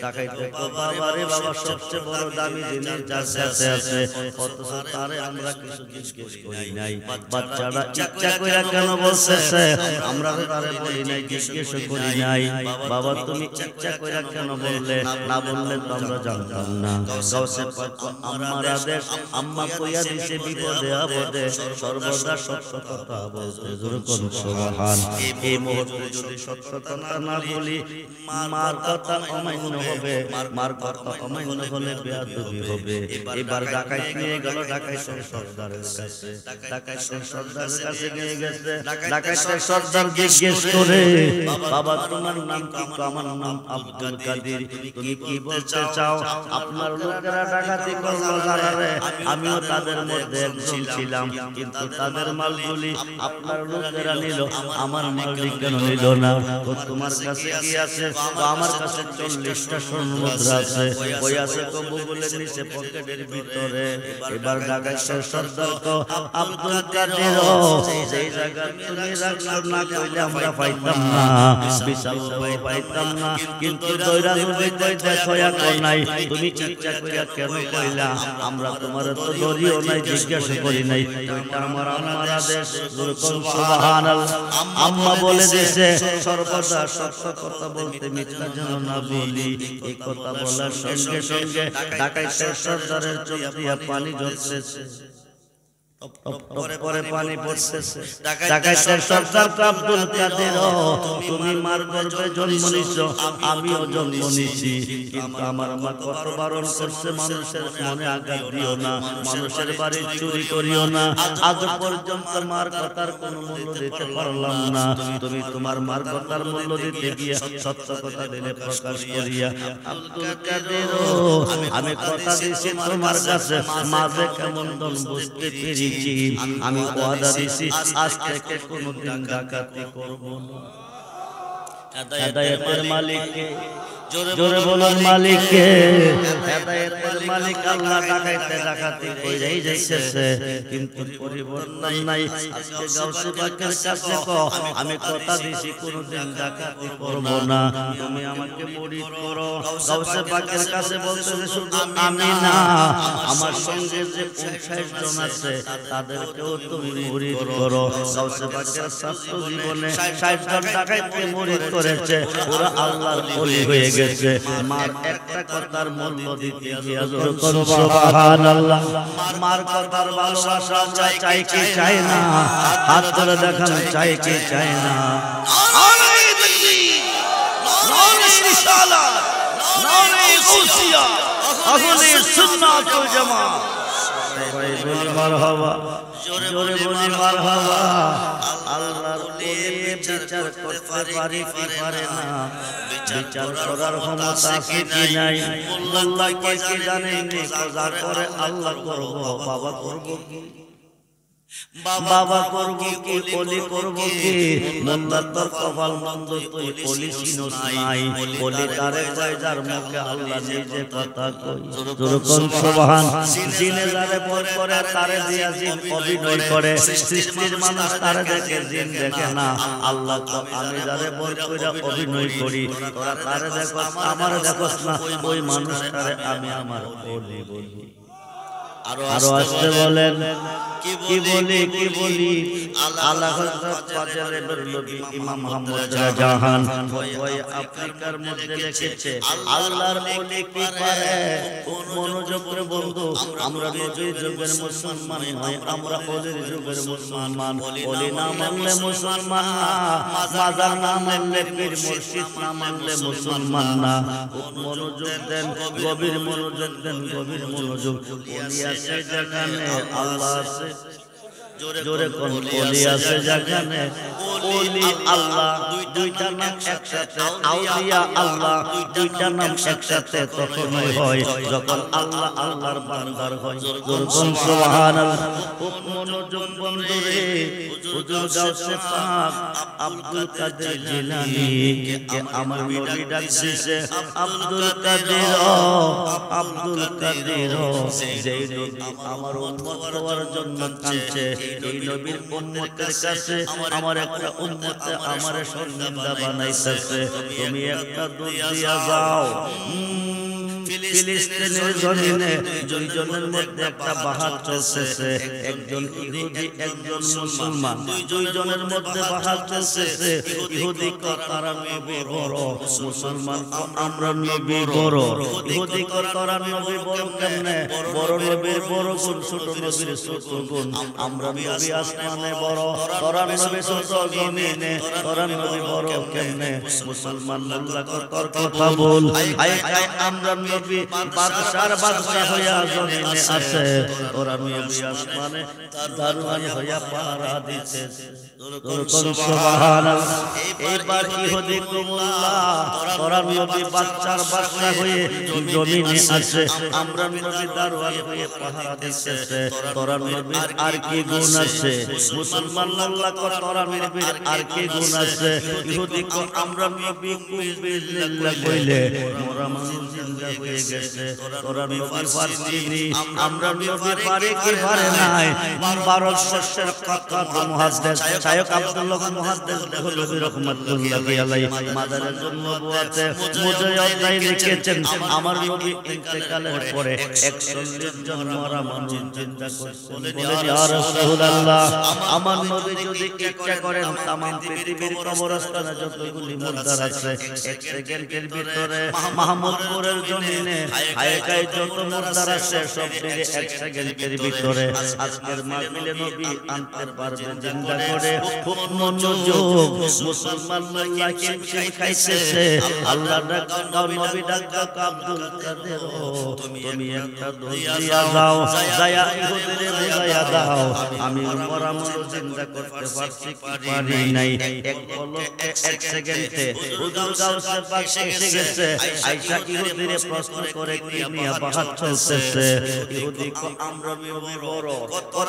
ডাকাইতে কই, বাবা রে বাবা, সবচেয়ে বড় দামি জিনিস যার কাছে আছে, অথচ তারে আমরা কিছু জিজ্ঞেস করি নাই। বাচ্চারা ইচ্ছা কইরা কেন বলতেছে, আমরা তারে বলি নাই, জিজ্ঞেস করি নাই। বাবা তুমি ইচ্ছা কইরা কেন বললে? না বললে তো আমরা জানতাম না। গাউসে পাক আম্মার আদেশ, আম্মা কইয়া দিছে বিপদে আপদে সর্বদা সত্য কথা বলতে। জোরে কোন সুবহান। এই মুহূর্তে যদি সত্য কথা না বলি, মার কথা অমান্য হবে, মার কথা অমান্য হলে বেয়াদবি হবে। এবার ডাকাইত নিয়ে গেল ডাকাইতের সর্দারের কাছে। ডাকাইতের সর্দারের কাছে নিয়ে গেছে। ডাকাইতের সর্দার জিজ্ঞেস করে, বাবা তোমার নাম কি? আমার নাম আব্দুল কাদের। তুমি কি বলতে চাও? আপনার লোকেরা ডাকাতি করলো জানারে, আমিও তাদের মধ্যে একজন ছিলাম, কিন্তু তাদের মালগুলি আপনার লোকেরা নিল, আমার মালটি কেন নিল না? তোমার কাছে কি আছে? আমার কাছে 40টা স্বর্ণ মুদ্রা আছে। ওই আছে তো বগলের নিচে পকেটের ভিতরে। এবার ডাকাইতের সর্দার তো, আব্দুল কাদের, সেই জায়গা তুমি রাখছো না কইলে আমরা পাইতাম না, বিশাল পাইতাম না, কিন্তু দইরা যদি কই দেখো এখন নাই, তুমি ইচ্ছা কইরা কেন কইলা? আমরা তোমার তো দরিও নাই, জিজ্ঞাসা করি নাই, ওইটা আমার আম্মার আদেশ। সুবহানাল্লাহ। আম্মা বলে দিয়েছে সর্বদা সত্য কথা বলতে, মিথ্যা যেন না বলি। এই কথা বলার সঙ্গে সঙ্গে ডাকাইতের সর্দারের চোখ দিয়া পানি ঝরতেছে। পরে পানি পড়তেছে। ডাকাইতের সর্দার আব্দুল কাদের, তুমি মার গর্ভে জন্ম নিছো, আমিও জন্ম নিছি, কিন্তু আমার মা কত বারণ করছে, মানুষের মনে আঘাত দিও না, মানুষের বাড়ি চুরি করিও না। আজ পর্যন্ত মার কথার কোনো মূল্য দিতে পারলাম না, তুমি তোমার মার কথার মূল্য দিতে গিয়ে সত্য কথা দিলে প্রকাশ করিয়া। আব্দুল কাদের, আমি কথা দিয়েছি তোমার কাছে, মাঝে কেমন দন বুঝতে পেরেছি, আমি ওয়াদা দিছি আজ থেকে কোনোদিন ডাকাতি করব না। হেদায়েতের মালিককে জোরে বলুন, মালিককে। হেদায়েতের মালিক আল্লাহ। ডাকাইতে ডাকাতি কইরাই যাইতেছে, কিন্তু পরিবর্তন নাই। আজকে গাউসে পাকের কাছে আমি কথা দিছি কোনোদিন ডাকাতি করব না, তুমি আমাকে মুরিদ করো। গাউসে পাকের কাছে বলতেছে শুধু আমি না, আমার সঙ্গে যে 50 জন আছে তাদেরকেও তুমি মুরিদ করো। গাউসে পাকের ছাত্র জীবনে 60 জন ডাকাইতে মুরিদ করেছে, ওরা আল্লাহর ওলি হয়ে গেছে। মার একটা কথার মূল্য দিতে গিয়া সুবহানাল্লাহ। মার কথার ভালোবাসা আমরা চাই কি চাই না? হাত তুলে দেখান, চাই কি চাই না? নারে তাকবীর, নারে রিসালাত, নারে গাউসিয়া, আহলে সুন্নাত ওয়াল জামাত। সবাই বলি মারহাবা, জোরে বলি মারহাবা। আল্লাহর ওলি বিচার করতে পারে কি পারে না? বিচার করার ক্ষমতা আছে কি নাই? আল্লাহ কি জানেন? যা করে আল্লাহ করব, বাবা করব কি? বাবা করব কি? ওলি করব কি? মোল্লা তোর কপাল মন্দ, তুই ওলি চিনস নাই। ওলি তারে কয় যার মুখে আল্লাহ নিজে কথা কই। যেরকম সুবহান। জিনে যারে ভয় করে তারে দিয়া জিন অভিনয় করে, সৃষ্টির মানুষ তারে দেখে, জিন দেখে না। আল্লাহ তো আমি যারে ভয় কইরা অভিনয় করি, তোরা তারে দেখস আমারে দেখস না, ওই মানুষটারে আমি আমার ওলি বলি। আরো আসতে বলেন, কি বলি কি বলি? আল্লাহ হযরত ফাজলে নবী ইমাম মুহাম্মদ জাহান ওই আফ্রিকার মধ্যে লিখেছে, আল্লাহর ওলি কি পারে? মনোযোগ করে বন্ধু, আমরা নবীর যুগের মুসলমান নই, আমরা ওলির যুগের মুসলমান। ওলি না মানলে মুসলমান না, মাজার না মানলে পীর মুর্শিদ না মানলে মুসলমান না। মনোযোগ দেন, গভীর মনোযোগ দেন, গভীর মনোযোগ। ওলি আছে যেখানে আল্লাহ আছে, জোরে কোন ওলি আছে যেখানে ওলি আল্লাহ, দুইটা নাম একসাথে, আউলিয়া আল্লাহ দুইটা নাম একসাথে তখনই হয় যখন আল্লাহ আল্লাহর বান্দার হয়। জোরে কোন সুবহানাল্লাহ। মনোযোগ বন্ধুরে, হুজুর গাউসে পাক আব্দুল কাদের জিলানী কে আমার নবী ডাক দিয়েছে, আব্দুল কাদের, আব্দুল কাদের। যেই নবী আমার উম্মত হওয়ার জন্য কাঁদছে, এই নবীর উম্মতের কাছে আমার একটা উম্মতে আমারে শর্মিন্দা বানাইতেছে, তুমি একটা দুধ দিয়া যাও। ফিলিস্তিনের জমিনে দুইজনের মধ্যে একটা বাহাদ চলতেছে, একজন ইহুদি একজন মুসলমান, দুইজনের মধ্যে বাহাদ চলতেছে। ইহুদি কো তারা নবী বড়, মুসলমান কো আমরা নবী বড়। ইহুদি কো তারা নবী বড় কেমনে? বড় নবীর বড় গুণ, ছোট নবীর ছোট গুণ। আমরা নবী আসমানে বড়, তোরা নবী ছোট জমিনে, তোরা নবী বড় কেমনে? মুসলমান আল্লাহ কো তোর কথা বল। আয় আয় আমরা নবী বাদশার বাদশা হইয়া জমিনে আছে, ওরা নবী আসমানে দারওয়ান হইয়া পাহারা দিতেছে। সুবহানাল্লাহ। এইবার ইহুদি কুমুল্লাহ, তোরা নবী বাদশার বাদশা হয়ে জমিনে আছে, আমরা নবী দারওয়ান হয়ে পাহারা দিতেছে, তোরা নবীর আর কি গুণ আছে? মুসলমান আল্লাহ কো তোরা নবীর আর কি গুণ আছে? ইহুদি কো আমরা নবী কুবিল্লাহ কইলে মোরা মানুষ জিন্দা হয়ে গেছে, তোরা নবী পারছিনি, আমরা নবী পারে কি পারে নাই? 12 বর্ষের কথা মুহাদ্দিস শায়খ আব্দুল্লাহ মুহাদ্দিস দেহলভী রাহমাতুল্লাহি আলাইহি মাদারের জন্য বুয়াতে মুজে অধ্যায় লিখেছেন, আমার নবী ইন্তেকালের পরে 41 জন মরা মানুষ জিন্দা করছেন। বলেন ইয়া রাসূলুল্লাহ, আমার নবী যদি ইচ্ছা করেন तमाम পৃথিবীর কবরস্থানে যতগুলি মুর্দার আছে 1 সেকেন্ডের ভিতরে মাহমুদপুরের জমিনে দিনে হায়কায় যত মুর্দার আছে সব দিনে 1 সেকেন্ডের ভিতরে আজকের মাহফিলে নবী আনতে পারবেন জিন্দা করে। খুব মনোযোগ, মুসলমান মোল্লা কিমসি খাইতেছে, আল্লাহ ডাক নবী ডাক আব্দুল কাদের তুমি একটা দোয়া দিয়া দাও, যায়া ইহুদিরে বুঝাইয়া দাও আমি উমর আমর জিন্দা করতে পারছি কি পারি নাই। এক পলকে 1 সেকেন্ডে হুজুর গাউসে পাক এসে গেছে। আয়েশা ইহুদিরে প্রশ্ন করে কি নিয়ে বাহাত চলতেছে। ইহুদি কো আমরা নবী বড়,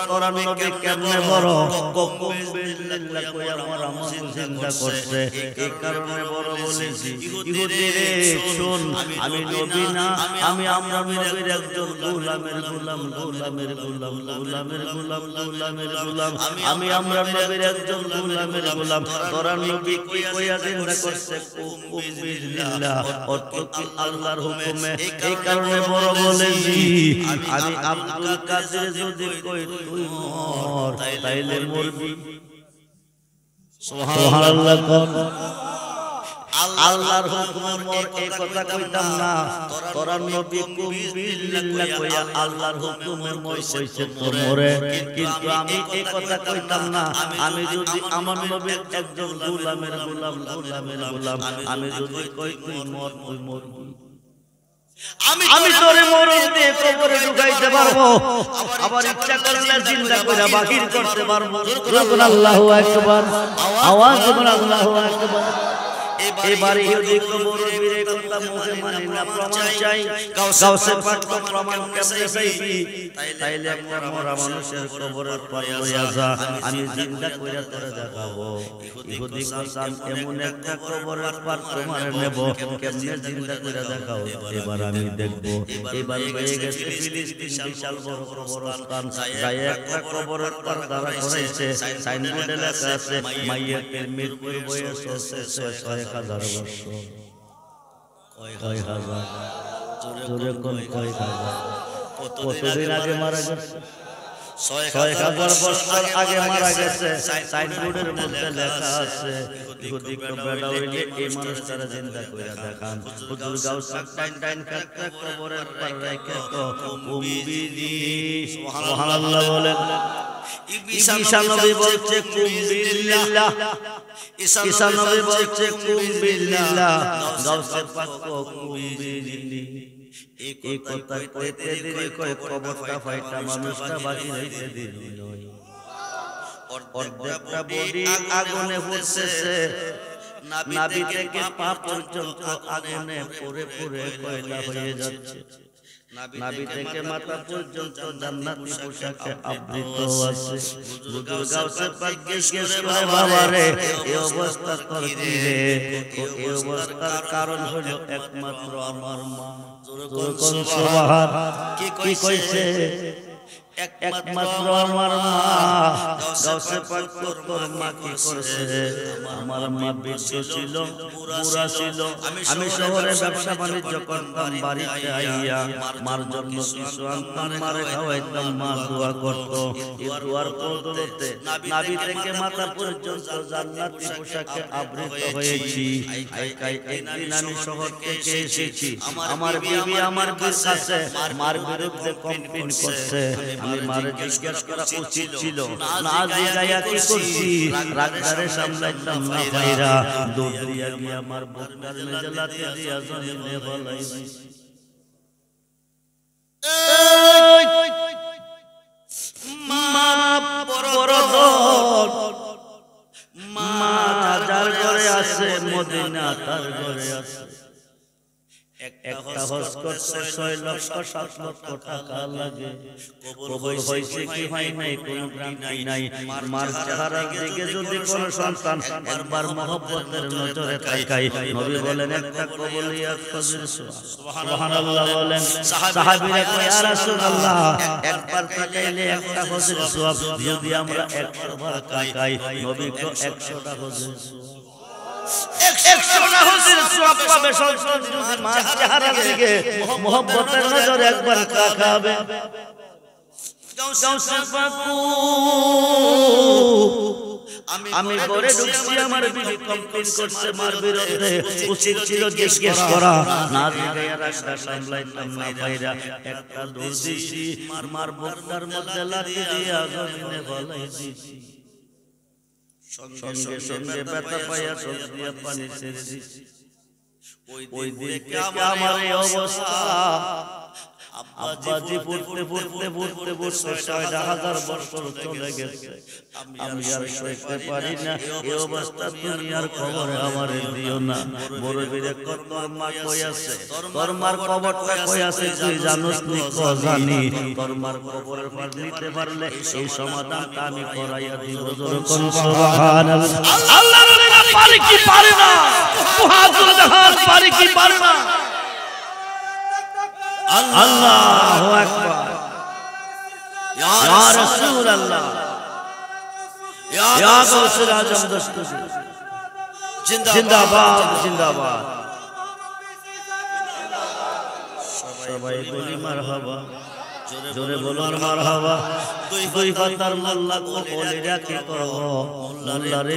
তোরা নবী কেমনে বড়, কম বিল্লাহ কই আমার আমর জিন্দা করছে, এই কারণে বড় বলেছি। ইহুদিরে শোন, আমি নবী না, আমি আমরা নবীর একজন গোলামের গোলাম, গোলামের গোলাম, গোলামের গোলাম, গোলামের গোলাম, আমি আমরা নবীর একজন গোলামের গোলাম। তোরা নবী কি কইয়া জিন্দা করছে, কুম বিল্লাহ, অর্থ কি আল্লাহর হুকুমে, এই কারণে বড় বলেছি। আমি আব্দুল কাদের যদি কই তুই মর, তাইলে মরবি। সুবহানাল্লাহ। আল্লাহর হুকুমে মর, এই কথা কইতাম না। তোরা নবী কুম বিল্লাহ কইয়া আল্লাহর হুকুমে মর কইছে তো মরে, কিন্তু আমি এই কথা কইতাম না। আমি যদি আমার নবীর একজন গোলামের গোলাম, গোলামের গোলাম, আমি যদি কই তুই মর, তুই মরবি। আমি তোরে মরণ দিয়ে কবরে ঢুকাইতে পারবো, আবার ইচ্ছা করলে জিন্দা কইরা বাহির করতে পারবো। আল্লাহু আকবার, আওয়াজ করে আল্লাহু আকবার। এবারে ইহুদি কবর বীরে কথা মুখে মানে না, প্রমাণ চাই। গাউসে পাক তো প্রমাণ কেমনে চাইবি? তাইলে একটা মরা মানুষের কবরের পার লইয়া যা, আমি জিন্দা কইরা তোরে দেখাবো। ইহুদি কসাম এমন একটা কবরের পার তোমার নেব, কেমনে জিন্দা কইরা দেখাও, এবার আমি দেখব। এবার হয়ে গেছে ফিলিস্তিন বিশাল বড় কবরস্থান, যায় একটা কবরের পার দ্বারা করেছে, সাইনবোর্ডে লেখা আছে মাইয়াতের মৃত্যুর বয়স হচ্ছে 6,000 বছর। কয় হাজার? জোরে কোন কয় হাজার? কতদিন আগে মারা গেছে? 6,000 বছর আগে মারা গেছে। সাইনবোর্ডের মধ্যে লেখা আছে ইহুদি কো বেড়া হইলে এই মানুষটারে জিন্দা কইরা দেখান। হুজুর গাউস টাইন কাটতে কবরের পার রেখে তো কুম্বিদি। সুবহানাল্লাহ বলেন। ঈসা নবী বলছে কুম বিল্লাহ, ঈসা নবী বলছে কুম বিল্লাহ, গাউসে পাক কুম বিল্লাহ। এই কথা কইতে দেরি কয় কবরটা ফাইটা মানুষটা বাকি হইতে দেরি নয়। অর্ধেকটা বডি আগুনে পুড়তেছে, নাভি থেকে পা পর্যন্ত আগুনে পুড়ে পুড়ে কয়লা হয়ে যাচ্ছে। নাভি থেকে মাথা পর্যন্ত জান্নাতি পোশাকে আবৃত আছে। হুজুর গাউসে পাক জিজ্ঞেস করে বাবারে এই অবস্থা তোর কি রে? এই অবস্থার কারণ হলো একমাত্র আমার মা। সুবহান, কি কইছে? একমাত্র আমার মা। গাউসে পাক তোর মা কি করছে? আমার মা বৃদ্ধ ছিল, বুড়া ছিল। আমি শহরে ব্যবসা বাণিজ্য করতাম, বাড়িতে আইয়া মার জন্য কিছু আনতাম, মারে খাওয়াইতাম, মা দোয়া করত। এই দোয়ার বদৌলতে নাভি থেকে মাথা পর্যন্ত জান্নাতি পোশাকে আবৃত হয়েছি। একদিন আমি শহর থেকে এসেছি, আমার বিবি আমার কাছে মার বিরুদ্ধে কমপ্লেইন করছে। আমি মারে জিজ্ঞেস করা উচিত ছিল না, জিগাইয়া কি করছি? রাগদারে সামলাইতাম না ভাইরা, দৌড় দিয়া গিয়ে আমার বুকটার মেজে লাথি দিয়া জমিনে ফলাই দিছি। মা বড় দল, মা যার ঘরে আছে মদিনা তার ঘরে আছে। একটা হজ করতে 6,07 লক্ষ টাকা লাগে। কবুল হয়েছে কি হয় নাই কোন গ্যারান্টি নাই। মার চেহারার দিকে যদি কোন সন্তান একবার মহব্বতের নজরে তাকায়, নবী বলেন একটা কবুলিয়াত ফজর। সুবহানাল্লাহ বলেন। সাহাবীরা কয় ইয়া রাসূলুল্লাহ, একবার তাকাইলে একটা ফজর সওয়াব, যদি আমরা 100 বার তাকাই নবী কো 100টা ফজর সওয়াব। 100টা ফজর সওয়াব পাবে সন্তান যদি মার চেহারার দিকে মহব্বতের নজরে একবার তাকাবে। গাউসে পাক আমি ঘরে ঢুকছি আমার বিবি কমপ্লেইন করছে মার বিরুদ্ধে উচিত ছিল জিজ্ঞেস করা না জিজ্ঞাসা রাস্তা সামলাইতাম না ভাইরা একটা দৌড় দিছি মার বুকটার মধ্যে লাঠি দিয়া জমিনে ফলাই দিছি সঙ্গে সঙ্গে ব্যথা পাইয়া চোখ দিয়া পানি ছেড়ে দিছি ওই দিকে আমার এই অবস্থা আব্বাজি পড়তে পড়তে পড়তে পড়তে ৬০০০ বছর চলে গেছে আমি আর সইতে পারি না এই অবস্থা তুমি আর খবরে আমার দিও না বড় বীরে কত মা কই আছে তোর মার কবরটা কই আছে তুই জানোস নি ক জানি তোর মার কবরের পার নিতে পারলে এই সমাধানটা আমি করাইয়া দিব যখন সুবহানাল্লাহ আল্লাহর রাব্বুল পারে কি পারে না মুহাদ্দিস জাহান পারে কি পারে না আল্লাহু আকবার ইয়া রাসূলুল্লাহ ইয়া গাউসুল আজম দস্তগীর জিন্দাবাদ জিন্দাবাদ সবাই বলি মারহাবা জোরে বলুন মারহাবা দুই পাতার মোল্লা কবলে রাখি করব মোল্লা রে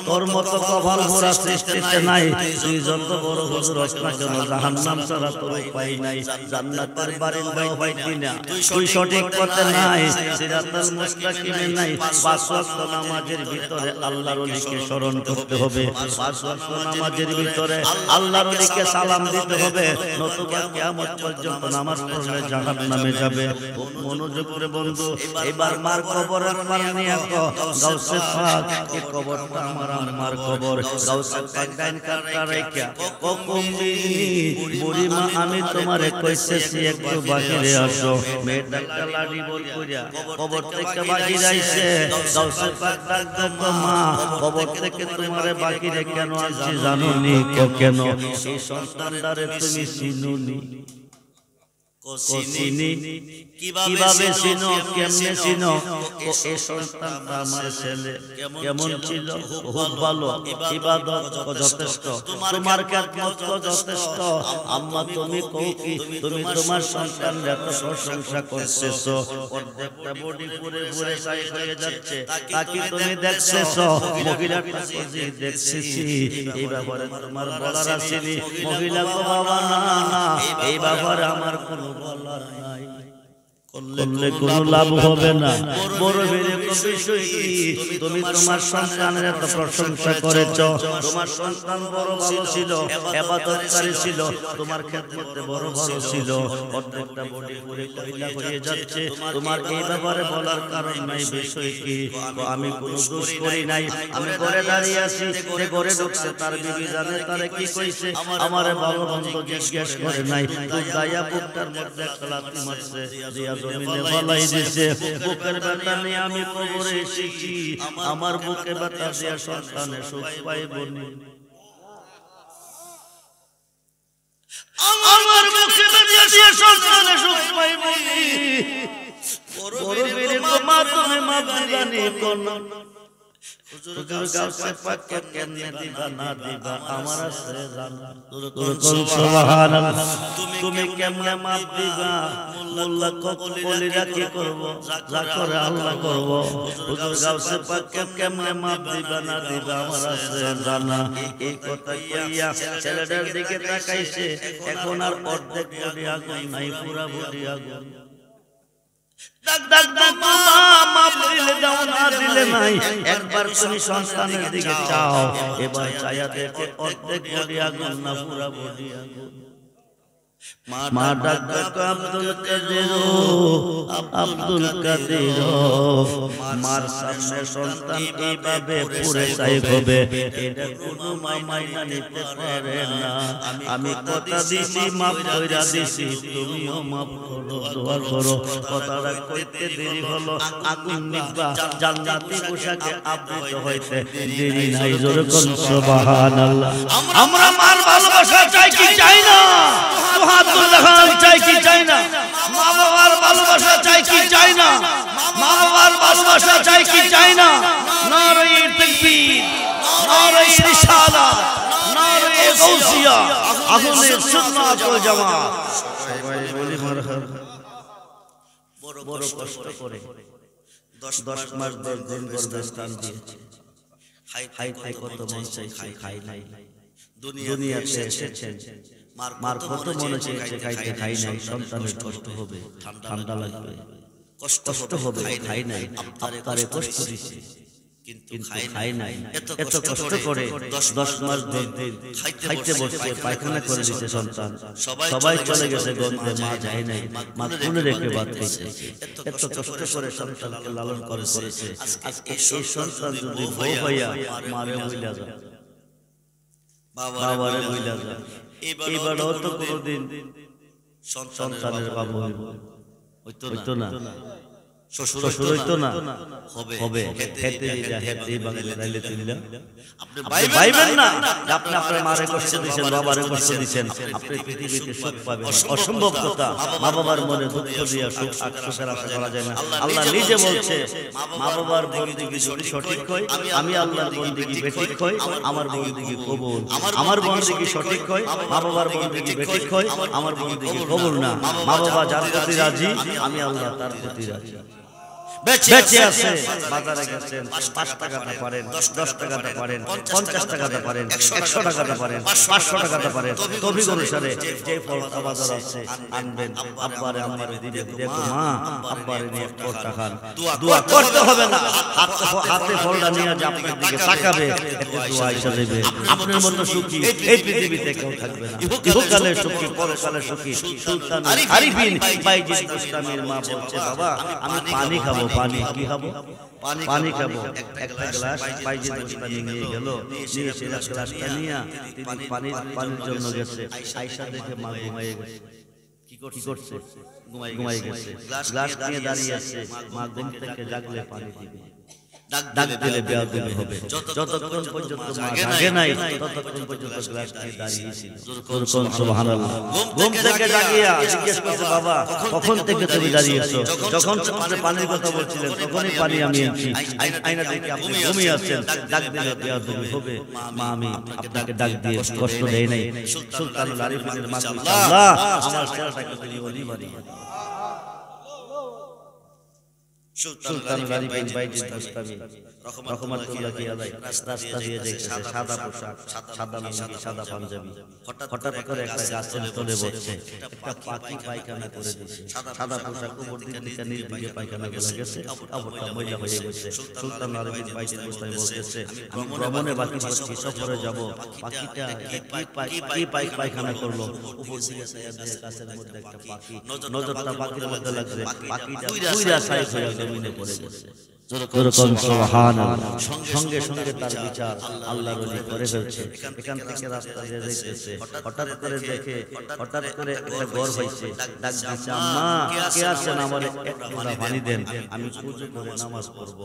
তোর মত কপাল ভরা সৃষ্টিতে নাই তুই যত বড় হুজুর হস না কেন জাহান্নাম ছাড়া তোর উপায় নাই জান্নাতের বারিন্দাও পাইতি না তুই সঠিক পথে নাই সিরাতাল মুস্তাকিমে নাই পাঁচ ওয়াক্ত নামাজের ভিতরে আল্লাহর ওলিকে স্মরণ করতে হবে পাঁচ ওয়াক্ত নামাজের ভিতরে আল্লাহর ওলিকে সালাম দিতে হবে নতুবা কিয়ামত পর্যন্ত নামাজ পড়লে জাহান্নামে যাবে মনোযোগ করে বন্ধু এবার মার কবরের পার নিয়ে গাউসে পাক এই কবরটা আমার আম্মার কবর গাউসে পাক ডাইন কাটটা রাইখা ককম্বি বুড়ি মা আমি তোমারে কইতেছি একটু বাহিরে আসো মেয়েটা লাড়ি বল কইরা কবর থেকে বাহিরে আইছে গাউসে পাক ডাকতো মা কবর থেকে তোমারে বাহিরে কেন আনছি জানো নি কেন এই সন্তানটারে তুমি চিনুনি কিভাবে চিনো কেমনে চিনো এই সন্তানটা আমার ছেলে কেমন ছিল খুব ভালো ইবাদত যথেষ্ট তোমার খেদমত যথেষ্ট আম্মা তুমি কও কি তুমি তোমার সন্তানের এত প্রশংসা করতেছো প্রত্যেকটা বডি পুরে পুরে সাই হয়ে যাচ্ছে তাকে তুমি দেখতেছো মহিলাটা বুঝি দেখতেছি এই ব্যাপারে তোমার বলার আছে মহিলা গো বাবা না না এই ব্যাপারে আমার কোনো বলার নাই করলে কোনো লাভ হবে না বড় বেরে বিষয় কি তুমি তোমার সন্তানের এত প্রশংসা করেছো তোমার সন্তান বড় ভালো ছিল ইবাদতকারী ছিল তোমার খেদমতে বড় ভালো ছিল প্রত্যেকটা বডি পুরে কইলা হয়ে যাচ্ছে তোমার এই ব্যাপারে বলার কারণ নাই বিষয় কি আমি কোনো দোষ করি নাই আমি ঘরে দাঁড়িয়ে আছি যে ঘরে ঢুকছে তার বিবি জানে তারে কি কইছে আমারে ভালো মন্দ জিজ্ঞেস করে নাই তুই দায়া বুকটার মধ্যে লাথি মারছে দিয়া জমিনে ফলাই দিছে বুকের ব্যথা নিয়ে আমি কবরে এসেছি আমার বুকে ব্যথা দিয়া সন্তানে সুখ পাইবনি আমার বুকে ব্যথা দিয়া সন্তানে সুখ পাইবনি বড় বীরে মা তুমি মা জানি কোন হুজুর গাউসে পাক কেমনে দিবা না দিবা আমার আছে জানা সুবহানাল্লাহ তুমি কেমনে মাপ দিবা মোল্লা কবলিরা কি করব যা করে আল্লাহ করব হুজুর গাউসে পাক কেমনে মাপ দিবা না দিবা আমার আছে জানা এই কথা কইয়া ছেলেটার দিকে তাকাইছে এখন আর অর্ধেক বডি আগুন নাই পুরা বডি আগুন ডাক ডাক ডাক মাপ দিলে দাও না দিলে নাই একবার তুমি সন্তানের দিকে চাও এবার চায়া দেখে অর্ধেক বডি আগুন না পুরা বডি আগুন মা ডাক ডাক আব্দুল কাদের আব্দুল কাদের মার সামনে সন্তান এইভাবে পুরে চাই হবে এটা কোনো মাইনা নিতে পারে না আমি কথা দিছি মাফ কইরা দিছি তুমিও মাফ করো দোয়া করো কথাটা কইতে দেরি হলো আগুন নিবা জান্নাতি পোশাকে আবৃত হইতে দেরি নাই জোরে কোন সুবহানাল্লাহ আমরা মার ভালোবাসা চাই কি চাই না চাই কি চাই না মা বাবার ভালোবাসা চাই কি চাই না মা বাবার ভালোবাসা চাই কি চাই না নারে তাকবীর নারে রিসালাত নারে গাউসিয়া আহলে সুন্নাত ওয়াল জামাত সবাই বলি মারহাবা বড় কষ্ট করে 10 মাস 10 দিন গর্ভে স্থান দিয়েছে, খাই খাই কত মন চাইছে খাই নাই, দুনিয়াতে এসেছেন মার কত মনে চেয়েছে খাইতে খাই নাই, সন্তানের কষ্ট হবে, ঠান্ডা লাগবে, কষ্ট হবে, খাই নাই, আপনারে কষ্ট দিছে কিন্তু খাই নাই, এত কষ্ট করে 10 মাস 10 দিন খাইতে বসে পায়খানা করে দিতে সন্তান, সবাই চলে গেছে গন্ধে, মা যায় নাই, মা তুলে রেখে ভাত খাইছে, এত কষ্ট করে সন্তানকে লালন করেছে, আজকে এই সন্তান যদি বউ হইয়া মারে হইলা যায়, বাবারে হইলা যায়, এবারও তো কোনোদিন সন্তানের বাবা হইতো না, শ্বশুর হইতো না, হবে হেতে দিলা হেতে বাংলা রাইলে দিলা, আপনি ভাইবেন না আপনি আপনার মারে কষ্ট দিবেন, বাবারে কষ্ট দিবেন, আপনি পৃথিবীতে সুখ পাবেন, অসম্ভব কথা, মা বাবার মনে দুঃখ দিয়া সুখ সুখের আশা করা যায় না। আল্লাহ নিজে বলছে, মা বাবার বন্দেগী যদি সঠিক হয়, আমি আল্লাহর বন্দেগী বেঠিক হয়, আমার বন্দেগী কবুল, আমার বন্দেগী সঠিক হয়, মা বাবার বন্দেগী বেঠিক হয়, আমার বন্দেগী কবুল না। মা বাবা যার প্রতি রাজি, আমি আল্লাহ তার প্রতি রাজি। বেঁচে আছে, বাজারে গেছেন, 5 টাকাটা পারেন, 10 টাকাটা পারেন, 50 টাকাটা পারেন, 100 টাকাটা পারেন, 500 টাকাটা পারেন, তৌফিক অনুসারে যে ফলটা বাজার আছে আনবেন, আব্বারে আম্মারে দিবেন, দেখো মা আব্বারে নিয়ে ফলটা খান, দোয়া করতে হবে না, হাতে ফলটা নিয়ে যে আপনার দিকে তাকাবে, এতে দোয়া এসে দেবে। আপনার মতো সুখী এই পৃথিবীতে কেউ থাকবে না, ইহকালের সুখী পরকালের সুখী সুলতান আরিফিন বাইজিদ বুস্তামির মা বলছে, বাবা আমি পানি খাবো, পানি কি খাবো, পানি খাবো, একটা গ্লাস বাইজিদ বুস্তামি নিয়ে গেল, নিয়ে সে গ্লাসটা নিয়ে পানির জন্য গেছে, আয়েশা দেখে মা ঘুমায়ে গেছে, কি করছে, ঘুমায়ে গেছে, গ্লাস নিয়ে দাঁড়িয়ে আছে, মা ঘুম থেকে জাগলে পানি দিবে, ডাক দিলে বেয়াদবি হবে, যতক্ষণ পর্যন্ত মা জাগে নাই ততক্ষণ পর্যন্ত গ্লাস নিয়ে দাঁড়িয়ে ছিল। সুবহানাল্লাহ। ঘুম থেকে জাগিয়া জিজ্ঞেস করছে, বাবা কখন থেকে তুমি দাঁড়িয়েছো? যখন আপনি পানির কথা বলছিলেন তখনই পানি আমি এনেছি, আয়না দেখে আপনি ঘুমিয়ে আছেন, ডাক দিলে বেয়াদবি হবে, মা আমি আপনাকে ডাক দিয়ে কষ্ট দেই নাই। সুলতানুল আরিফিনের মা বলছে, আল্লাহ আমার ছেলেটাকে তুমি ওলি বানিয়ে দাও। সুলতানুল আরিফিন বাইজিদ বুস্তামি রহমাতুল্লাহি আলাইহি রাস্তা দিয়ে যাইতেছে, সাদা পোশাক, সাদা লুঙ্গি, সাদা পাঞ্জাবি, হঠাৎ করে একটা গাছের তলে বসে একটা পাখি পায়খানা করে দিয়েছে, সাদা পোশাক উপর দিকে নিচ দিকে পায়খানা করে গেছে, কাপড়টা ময়লা হয়ে গেছে। সুলতানুল আরিফিন বাইজিদ বুস্তামি বলতেছে, আমি ভ্রমণে বাকি হচ্ছি, সফরে যাব, পাখিটা কি পায়খানা করলো, উপর দিকে গাছের মধ্যে একটা পাখি, নজরটা পাখির মধ্যে লাগছে, পাখিটা পুরা সাইজ হয়ে জমিনে পড়ে গেছে। সুবহানাল্লাহ। সঙ্গে সঙ্গে তার বিচার আল্লাহর ওলি করে ফেলছে। এখান থেকে রাস্তা দিয়ে যাইতেছে, হঠাৎ করে দেখে, হঠাৎ করে একটা ঘর হইছে, ডাক দিচ্ছে, আম্মা কে আছেন, আমারে এক ফোঁটা পানি দেন, আমি ওযু করে নামাজ পড়ব,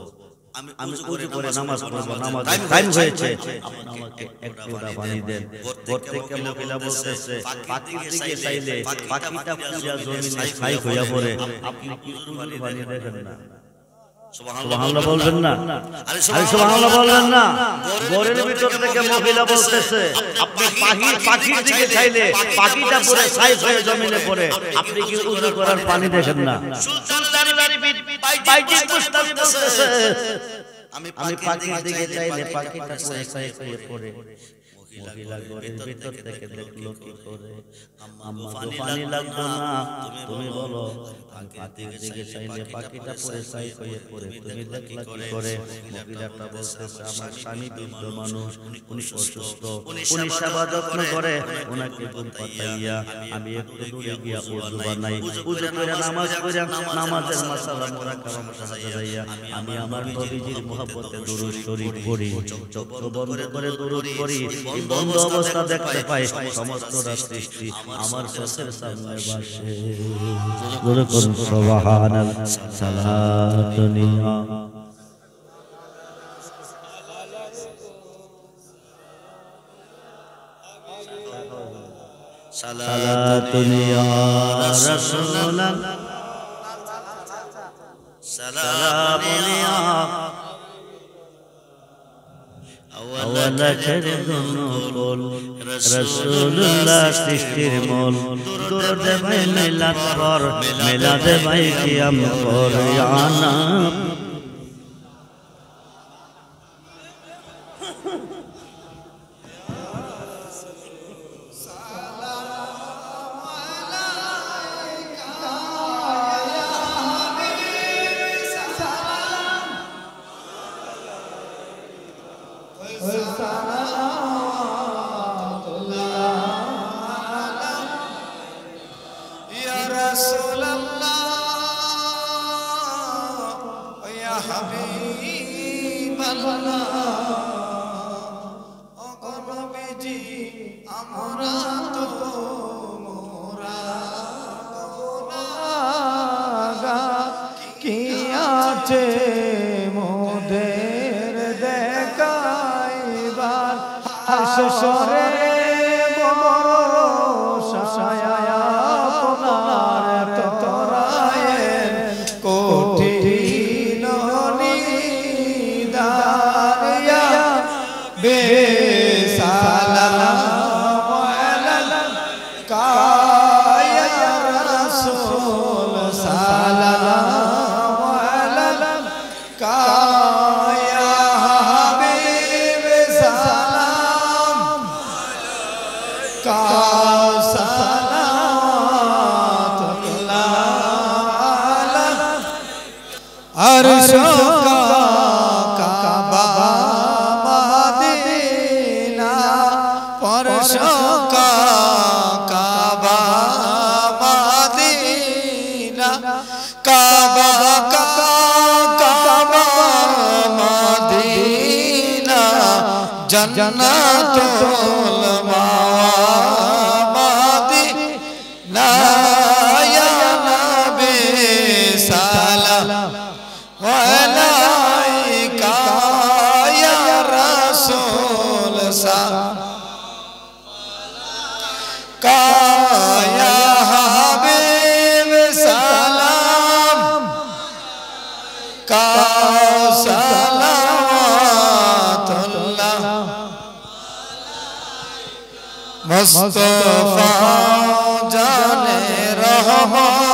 আমি ওযু করে নামাজ পড়ব, নামাজের টাইম হয়েছে, আপনি আমাকে এক ফোঁটা পানি দেন। ঘর থেকে মহিলা বলতেছে, পাখির দিকে চাইলে পাখিটা পুরা জমিনে ছাই হইয়া পড়ে, আপনি কি ওযুর পানি দেখেন না? সুবহানাল্লাহ বলবেন না, আরে সুবহানাল্লাহ বলবেন না। ঘরের ভিতর থেকে মহিলা বলতেছে, আপনি পাখির দিকে চাইলে পাখিটা পুরো ছাই হয়ে জমিনে পড়ে, আপনি কি ওযু করার পানি দেখেন না? সুলতানুল আরিফিন বাইজিদ বুস্তামি বলতেছে, আমি পাখির দিকে চাইলে পাখিটা পুরো ছাই হয়ে পড়ে। মহিলা ঘরের ভিতর থেকে দেখলো কি করে, আম্মা গো পানি লাগতো না, তুমি বলো আমি পাখির দিকে চাইলে পাখিটা পুরো ছাই হয়ে পড়ে, তুমি দেখলা কি করে? মহিলাটা বলতেছে, আমার স্বামী বৃদ্ধ মানুষ, উনি অসুস্থ, উনি সেবা যত্ন করে, ওনাকে ঘুম পাতাইয়া আমি একটু দূরে গিয়া ওযু বানাই, ওযু করে নামাজ পড়ে নামাজের মাসালা মুরাকাবা মুশাহাদাইয়া আমি আমার নবীজির মহব্বতে দুরূদ শরীফ পড়ি, চোখ বন্ধ করে দুরূদ পড়ি, বন্ধ অবস্থা দেখতে পাই সমস্ত সৃষ্টি আমার চোখের সামনে ভাসে। সুবহানাল্লাহ। সালাতুনিয়া সালাতুনিয়া রাসূলুল্লাহ, সালাতুনিয়া আওয়ালাখের দুনুল রাসূলুল্লাহ সৃষ্টির মূল, দুরুদে ভাই মিলাদ পর, মিলাদে ভাই কিয়াম কর, ইয়া আমরা তো গুনাহগার, কি আছে মোদের দেখাইবার হাসরে ভরসায় আপনার তরায়ের কঠিন নিদান বেসালাম আলাইকা ইয়া রাসূল, সালাম আলাইকা ইয়া হাবিব, সালাম আলাইকা, সালাতুল্লাহ আলাইকা। আরশ কাবা মদিনা, পরশ কাবা মদিনা, কাবা কাবা মদিনা, জান্নাতুল মাওয়া মদিনা, ইয়া নবী সালাম আলাইকা ইয়া রাসূল, সালাম আলাইকা ইয়া হাবিব, সালাম আলাইকা, সালাওয়াতুল্লাহ মুস্তাফা জানে রহমান